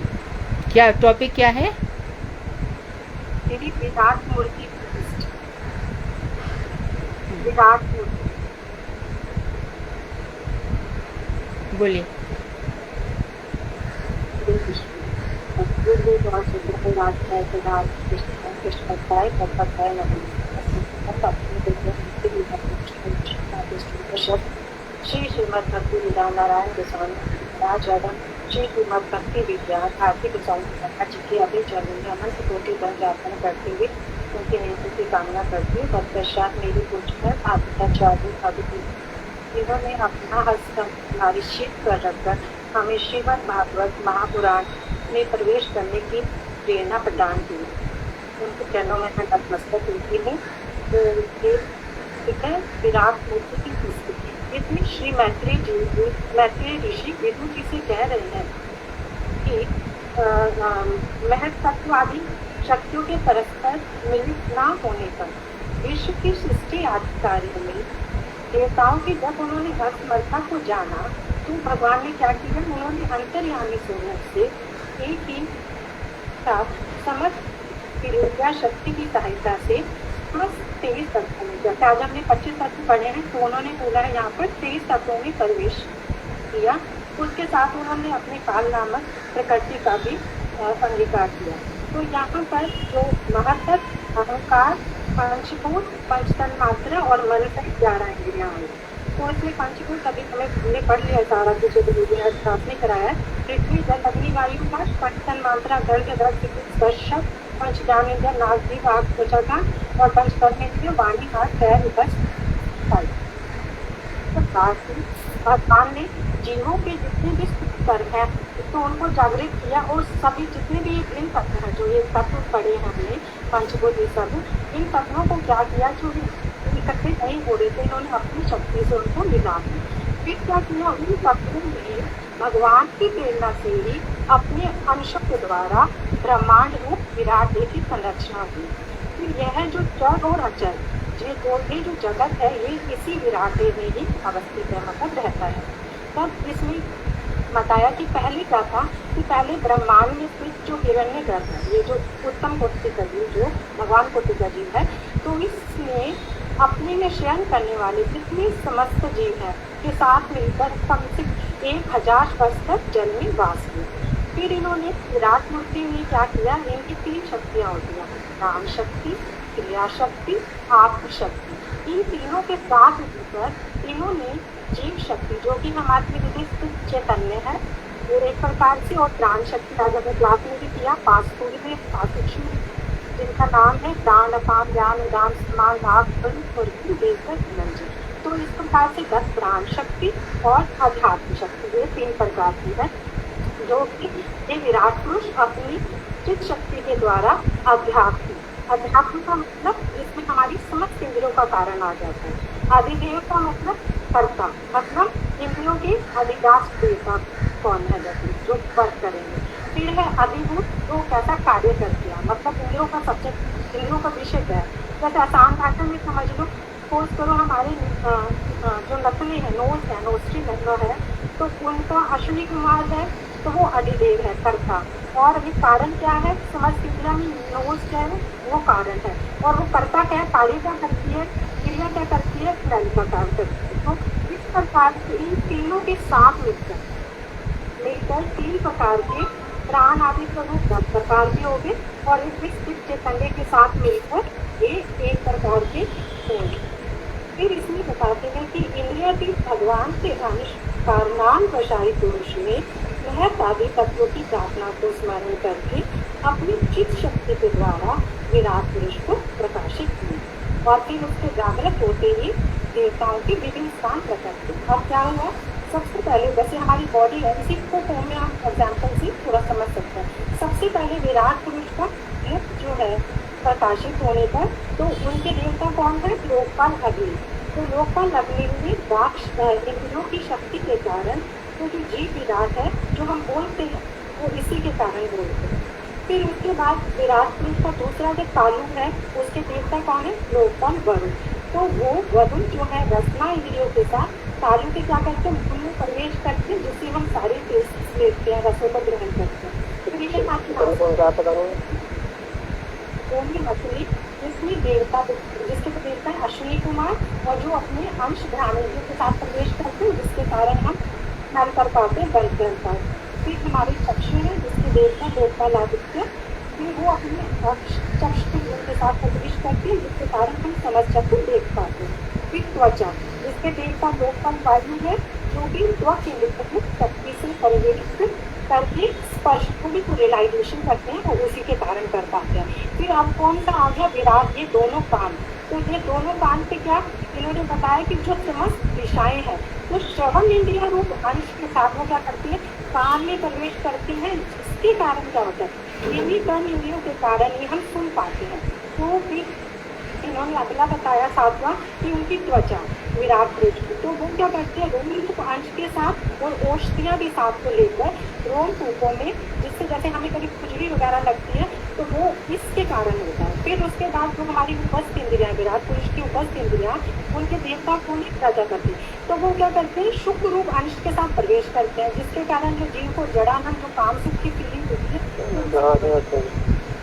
क्या टॉपिक क्या है? दीदी विराट मूर्ति की सृष्टि, विराट मूर्ति। बोलिए। श्री श्रीमद भक्ति विद्या नारायण गोस्वामी महाराज एवं श्री श्रीमद भक्ति विद्या भारती गोस्वामी महाराज जी की अभी चरण अनंत कोटि दंड अर्पण करते हुए उनके नेतृत्व की कामना करती हूँ। तत्पश्चात मेरी पूछकर आचार्य अभिधि इन्होंने अपना हस्त कर रखकर हमें श्रीमद भागवत महापुराण में प्रवेश करने की प्रेरणा प्रदान की। उनके चरणों में मैं नतमस्तक होती हूँ। विराट मूर्ति की संस्कृति, इसमें श्री मैत्रेय ऋषि विदु जी से कह रहे हैं कि महत्त्वादि शक्तियों के परस्पर मिलित न होने पर विश्व की सृष्टि आदि कार्यों में देवताओं की जब उन्होंने हस्तमर्था को जाना तो भगवान ने क्या किया, उन्होंने अंतर्यामी स्वरूप से एक ही साथ समस्त ऊर्जा शक्ति की सहायता से 23 तत्वों में, जैसे आज हमने 25 तत्व पढ़े हैं, तो उन्होंने बोला है यहाँ पर 23 तत्वों में प्रवेश किया। उसके साथ उन्होंने अपने काल नामक प्रकृति का भी अंगीकार किया। तो यहाँ पर जो महत्व अहंकार, पंचभूत, पंचतन मात्रा और मन से 11 इंद्रियां आई। तो इसमें पंचभूत अभी हमने पढ़ लिया सारा कुछ, आपने कराया। पृथ्वी जल अग्नि वायु का, पंचतन मात्रा गर्ग रक्त स्पर्श, पंच ज्ञानेन्द्रिय नाक जीभ आँख त्वचा का, और पंच कर्मेंद्रिय वाणी हाथ पैर उपस्थ। भगवान ने जीवों के जितने भी कर्म है तो उनको जागृत किया, और सभी जितने भी इन तत्व हैं, जो ये तत्व पढ़े हैं हमने पंचभूत, ये सब इन तत्वों को क्या किया, जो इकट्ठे नहीं हो रहे थे, इन्होंने अपनी शक्ति से उनको मिला दिया। फिर क्या किया, उन तत्वों में भगवान की प्रेरणा से ही अपने अंशों के द्वारा ब्रह्मांड रूप विराट देह की संरचना हुई। फिर यह जो जड़ और अचर, ये जो जगत है, ये इसी विराट देह में ही अवस्थित है, मतलब रहता है। तब इसमें बताया कि पहले क्या था, कि पहले ब्रह्मांड में स्थित जो हिरण्यगर्भ है, ये जो उत्तम कोटि का जीव, जो भगवान कोटि का जीव है, तो इसमें अपने में शयन करने वाले जितने समस्त जीव हैं के साथ मिलकर कम से 1000 वर्ष तक जल में वास किया। फिर इन्होंने विराट मूर्ति में क्या किया, इनकी 3 शक्तियाँ होती हैं, नाम शक्ति, क्रिया शक्ति, आत्म शक्ति। इन तीनों के साथ मिलकर इन्होंने जीव शक्ति जो कि हमारे विदिष्ट चैतन्य है वो एक प्रकार से, और प्राण शक्ति राजा ने क्लास में भी किया, 5 सूर्य में 5 सूक्ष्म जिनका नाम है प्राण, अपान, ज्ञान, उदान, समान, भाव, स्वर्गीय, देवता, धनंजय। तो इस प्रकार से 10 प्राण शक्ति और अध्यात्म शक्ति ये 3 प्रकार की है, जो कि ये विराट पुरुष अपनी चित शक्ति के द्वारा अध्यात्म का मतलब इसमें हमारी समस्त इंद्रियों का कारण आ जाता है। आदिदेव का मतलब कर्ता, मतलब इंद्रियों के अधिदास देवता कौन है, जो वर्क करेंगे। फिर है अधिभूत, जो कैसा कार्य करते हैं, मतलब इंद्रियों का सब्जेक्ट, इंद्रियों का विषय क्या है। जैसे आसान भाषा में समझ लो, सपोज करो हमारे जो नथुनी है, नोज है, नोस्ट्री नथुना है, तो उनका अश्विनी कुमार है, तो वो अधिदेव है, कर्ता। और अभी कारण क्या है, समझ इंद्रिया में नोज क्या है, वो कारण है, और वो कर्ता क्या है, कार्य क्या करती है, क्रिया क्या करती है, फल का कार्य करती है। तो इस प्रकार से इन तीनों के साथ मिलकर 3 प्रकार के प्राण आदि स्वरूप 10 प्रकार के हो गए, और इस विशिष्ट चैतन्य के साथ मिलकर ये 1 प्रकार के होंगे। फिर इसमें बताते हैं कि इंद्रियातीत भगवान के अंश कारणान वशाई पुरुष ने महत आदि तत्वों की प्रार्थना को स्मरण करके अपनी चित शक्ति के द्वारा विराट पुरुष को प्रकाशित किया, और फिर उसके जागृत होते ही देवताओं के विभिन्न स्थान प्रकट हुए। अब क्या हुआ, सबसे पहले जैसे हमारी बॉडी है, इसी को फॉर्म में हम एग्जाम्पल से थोड़ा समझ सकते हैं। सबसे पहले विराट पुरुष का मुख जो है प्रकाशित होने पर, तो उनके देवता कौन है, लोकपाल अग्नि। तो लोकपाल अग्नि में दाक्ष इंद्रियों की शक्ति के कारण तो जो जीव विराट है, जो हम बोलते हैं, वो इसी के कारण बोलते हैं। फिर उसके बाद विराट पुरुष का दूसरा जो तालु है, उसके देवता कौन है, लोकपाल वरुण। तो वो वरुण जो है रसना इंद्रियों के साथ तालु के क्या करते हैं, मुख में प्रवेश करते हैं, जिससे हम सारे टेस्ट लेते हैं, रसों को ग्रहण करते हैं। मछली जिसमें देवता, जिसके देवता है अश्विनी कुमार, और जो अपने अंश ध्यानेंद्रियों के साथ प्रवेश करते हैं, जिसके कारण हम स्मरण कर पाते हैं, बंद कर पाते हैं। फिर हमारी चक्षु है, जिसके देवता लोकपाल आदित्य, फिर वो अपने चक्षु के साथ प्रवेश करते हैं, जिसके कारण हम समस्या को देख पाते हैं। फिर त्वचा, जिसके देवता लोकपाल वायु है, जो भी त्वचा के शक्ति से परिवेश करके स्पर्श को भी रियलाइजेशन करते हैं, और उसी के कारण कर पाते हैं। फिर अब कौन सा आ गया, विराट, ये दोनों कान। तो ये दोनों कान पे क्या इन्होंने बताया कि जो समस्त दिशाएं हैं, तो श्रवण इंद्रिया रूप अंश के साथ वो क्या करती है, कान में प्रवेश करती हैं, जिसके कारण क्या होता है, इन्हीं कर्म इंद्रियों के कारण ही हम सुन पाते हैं। तो फिर इन्होंने अगला बताया 7वां कि उनकी त्वचा विराट पुरुष की, तो वो क्या करते हैं, रोम रूप अंश के साथ और औषधियाँ भी साथ को लेकर रोम रूपों में, जिससे जैसे हमें कभी खुजली वगैरह लगती है, तो वो इसके कारण होता है। फिर उसके बाद जो हमारी उपस्थ इंद्रियाँ, विराट पुरुष की उपस्थ इंद्रियाँ, उनके देवता को नहीं प्रजापति, तो वो क्या करते हैं, शुक्र रूप अंश के साथ प्रवेश करते हैं, जिसके कारण जो जीव को जड़ानंद, जो काम सुख की फीलिंग होती है।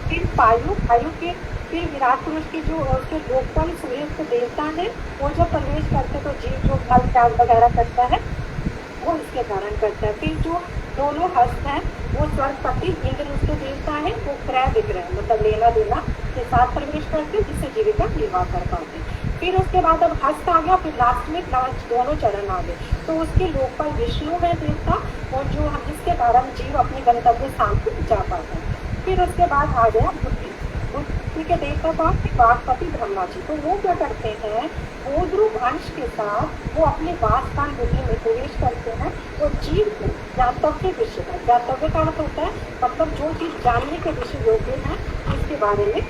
फिर वायु के फिर विराट पुरुष की जो उसके लोकपाल सूर्य के देवता है, वो जब प्रवेश करते तो जीव जो फल त्याग वगैरह करता है, वो इसके कारण करता है। फिर जो दोनों हस्त हैं, वो स्वर्गपति इंद्र उसके देवता है, वो क्रय विक्रय मतलब लेना देना के साथ प्रवेश करते हैं, जिससे जीविका निर्वाह कर पाते हैं। फिर उसके बाद अब हस्त आ गया, फिर लास्ट में दोनों चरण आ गए, तो उसके लोकपाल विष्णु है देवता, और जो जिसके कारण जीव अपने गंतव्य स्थान पर जा पाता है। फिर उसके बाद आ गया बुद्धि के देवता कौन, वासपति ब्रह्मा जी। तो वो क्या करते हैं, बोध रूप अंश के साथ वो अपने वास स्थान बुद्धि में प्रवेश करते हैं, और जीव को ज्ञातव्य विषय है, ज्ञातव्य का अर्थ होता है मतलब जो चीज जानने के विषय योग्य है, इसके बारे में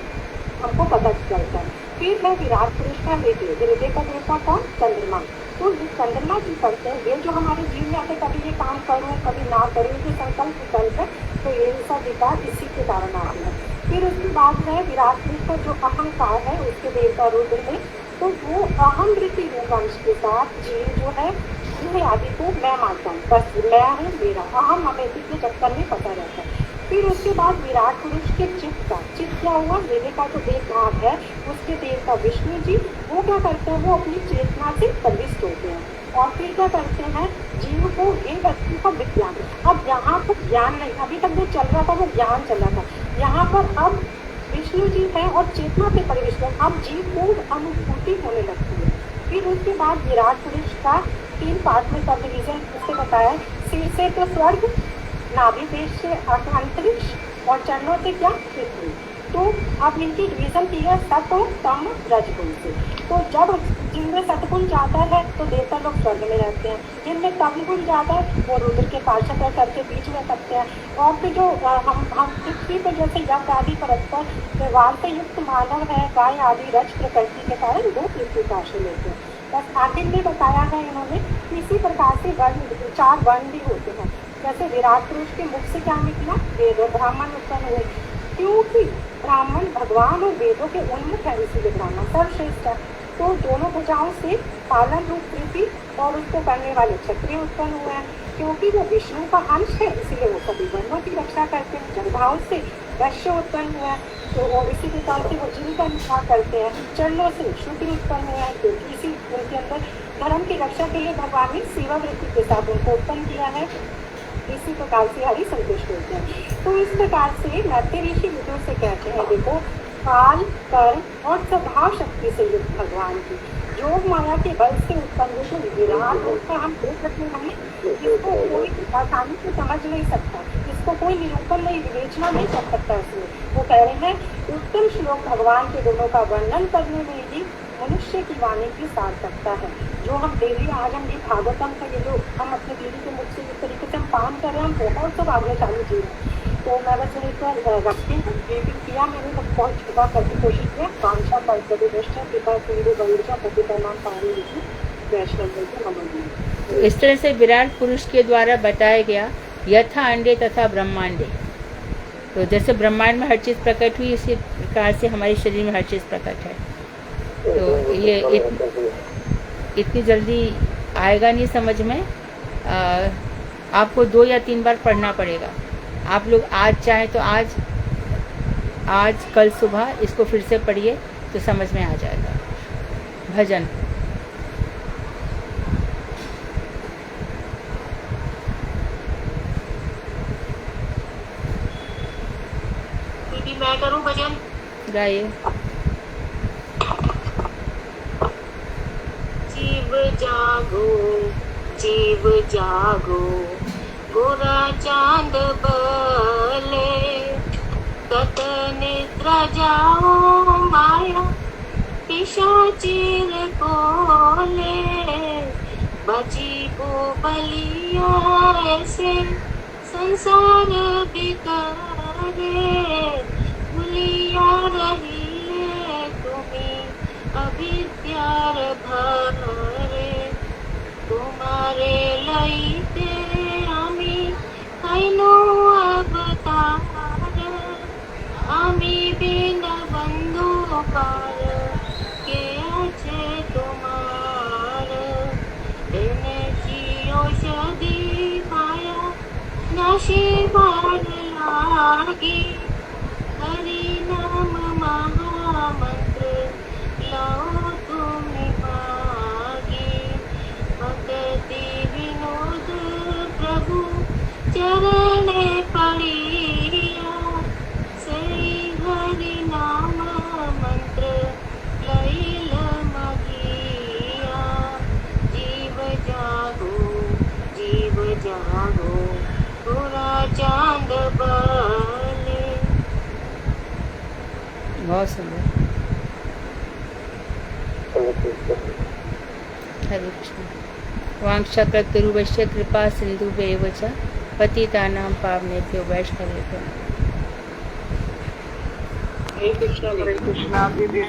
हमको पता चलता है। फिर है विराट पुरुष का हृदय, हृदय का देवता कौन, चंद्रमा। तो ये चंद्रमा जी करते हैं, ये जो हमारे जीव में आते कभी ये काम करूँ कभी ना करूँ, ये संकल्प विकल्प है, तो ये सब विकार इसी के कारण आते हैं। फिर उसके बाद है विराट पुरुष का जो अहंकार है, उसके देवता रुद्र है, तो वो अहम वृत्ति रूप अंश के साथ जीव जो है यह आदि को मैं मानता हूँ, बस मैं हूँ, मेरा अहम अमेती के चक्कर में पता रहता है। फिर उसके बाद विराट पुरुष के चित्त का, चित्त क्या हुआ, हृदय का जो एक भाग है, उसके देवता विष्णु जी, वो क्या करते हैं, वो अपनी चेतना से प्रविष्ट होते हैं, और फिर क्या करते हैं, जीव को एक वस्तु का विज्ञान। अब यहाँ पर ज्ञान नहीं, अभी तक जो चल रहा था वो ज्ञान चल रहा था, यहाँ पर अब विष्णु जी है और चेतना से प्रविष्ट है, अब जीव को अनुभूति होने लगती है। फिर उसके बाद विराट पुरुष का 3 पार्ट में सब डिवीजन उससे बताया। सिर से तो स्वर्ग, नाभि देश से अंतरिक्ष और चरणों से क्या पृथ्वी। तो अब इनकी डिवीजन की है सत्व, तम, रजगुण से। तो जब जिनमें सतगुण ज्यादा है तो देवता लोग स्वर्ग में रहते हैं, जिनमें तम गुण ज्यादा है वो रुद्र के पार्षद करके बीच में सकते हैं। और फिर जो हम पृथ्वी पर जैसे यज्ञ आदि परस्पर व्यवहार से युक्त मानव है, गाय आदि रज प्रकृति के कारण वो पृथ्वी का आश्रय लेते हैं। बस आगे भी बताया है इन्होंने। इसी प्रकार से वर्ण 4 वर्ण भी होते हैं। जैसे विराट पुरुष के मुख से क्या निकला, वेद और ब्राह्मण उत्पन्न हुए, क्योंकि ब्राह्मण भगवान और वेदों के उन्मुख है, इसीलिए ब्राह्मण सर्वश्रेष्ठ है। तो दोनों भुजाओं से पालन रूप पृथ्वी और उसको करने वाले क्षत्रिय उत्पन्न हुए हैं, क्योंकि वो विष्णु का अंश है, इसीलिए वो सभी वर्णों की रक्षा करते हैं। जलभाव से वैश्य उत्पन्न हुआ है, तो और इसी प्रकार से वो जीविका निर्वाह करते हैं। चरणों से शूद्र उत्पन्न हुआ है, क्योंकि इसी उनके अंदर धर्म की रक्षा के लिए भगवान ने सेवा वृत्ति के साथ उनको उत्पन्न किया है। इसी प्रकार से हरि संतुष्ट होते हैं। तो इस प्रकार से मैत्रेय ऋषि विदुर से कहते हैं, देखो काल, कर्म और स्वभाव शक्ति से युक्त भगवान की योग माया के बल से उत्पन्न जो विराट उसका हम देख सकते हैं, इसको कोई आसानी से समझ नहीं सकता, इसको कोई निरूपण नहीं, विवेचना नहीं कर सकता। इसमें वो कह रहे हैं उत्तम श्लोक भगवान के गुणों का वर्णन करने में ही मनुष्य की वाणी की सार्थकता है। जो हम डेली आज हम ये भागवतम का ये जो हम अपने डेली के मुख से जिस तरीके से हम पान कर रहे हैं, हम बहुत सब भाग्यशाली जीव हैं। तो मैं बस एक बार रखती हूँ, ये भी किया मैंने सब बहुत छुपा करके कोशिश किया। कांक्षा परिषद दृष्टि पिता सिंधु गंगा पति प्रणाम पानी लिखी वैष्णव। इस तरह से विराट पुरुष के द्वारा बताया गया यथा अंडे तथा ब्रह्मांडे। तो जैसे ब्रह्मांड में हर चीज़ प्रकट हुई, इसी प्रकार से हमारे शरीर में हर चीज़ प्रकट है। तो ये इतनी जल्दी आएगा नहीं समझ में, आपको 2 या 3 बार पढ़ना पड़ेगा। आप लोग आज चाहें तो आज कल सुबह इसको फिर से पढ़िए तो समझ में आ जाएगा। भजन दीदी मैं करूं भजन? गाइए। जीव जागो गोरा चांद बले, कत निद्रा जाओ माया पिशाचिर कोले। बची को बलिया ऐसे संसार बिकारे, भूलिया रही तुम्हें अविद्यार भरे। तुम्हारे लईते आमी कैनो अवतार, आमी बिन बंधु पार के आछे तुम्हार। एनेची औषधि पाया नाशी बार लागी, हरि नाम महामंत्र लाओ तुम्हें मागी। भक्ति विनोद प्रभु चरणे पड़िया, सही हरि नाम मंत्र लैल मगिया। जीव जागो पूरा चांद बले। बहुत सुंदर। हरे कृष्ण। वांक्षकल्पतरुभ्यश्च कृपा सिन्धुभ्येव च पतितानां पावनेभ्यो वैष्णवेभ्यो नमः। हरे कृष्णा दीदी।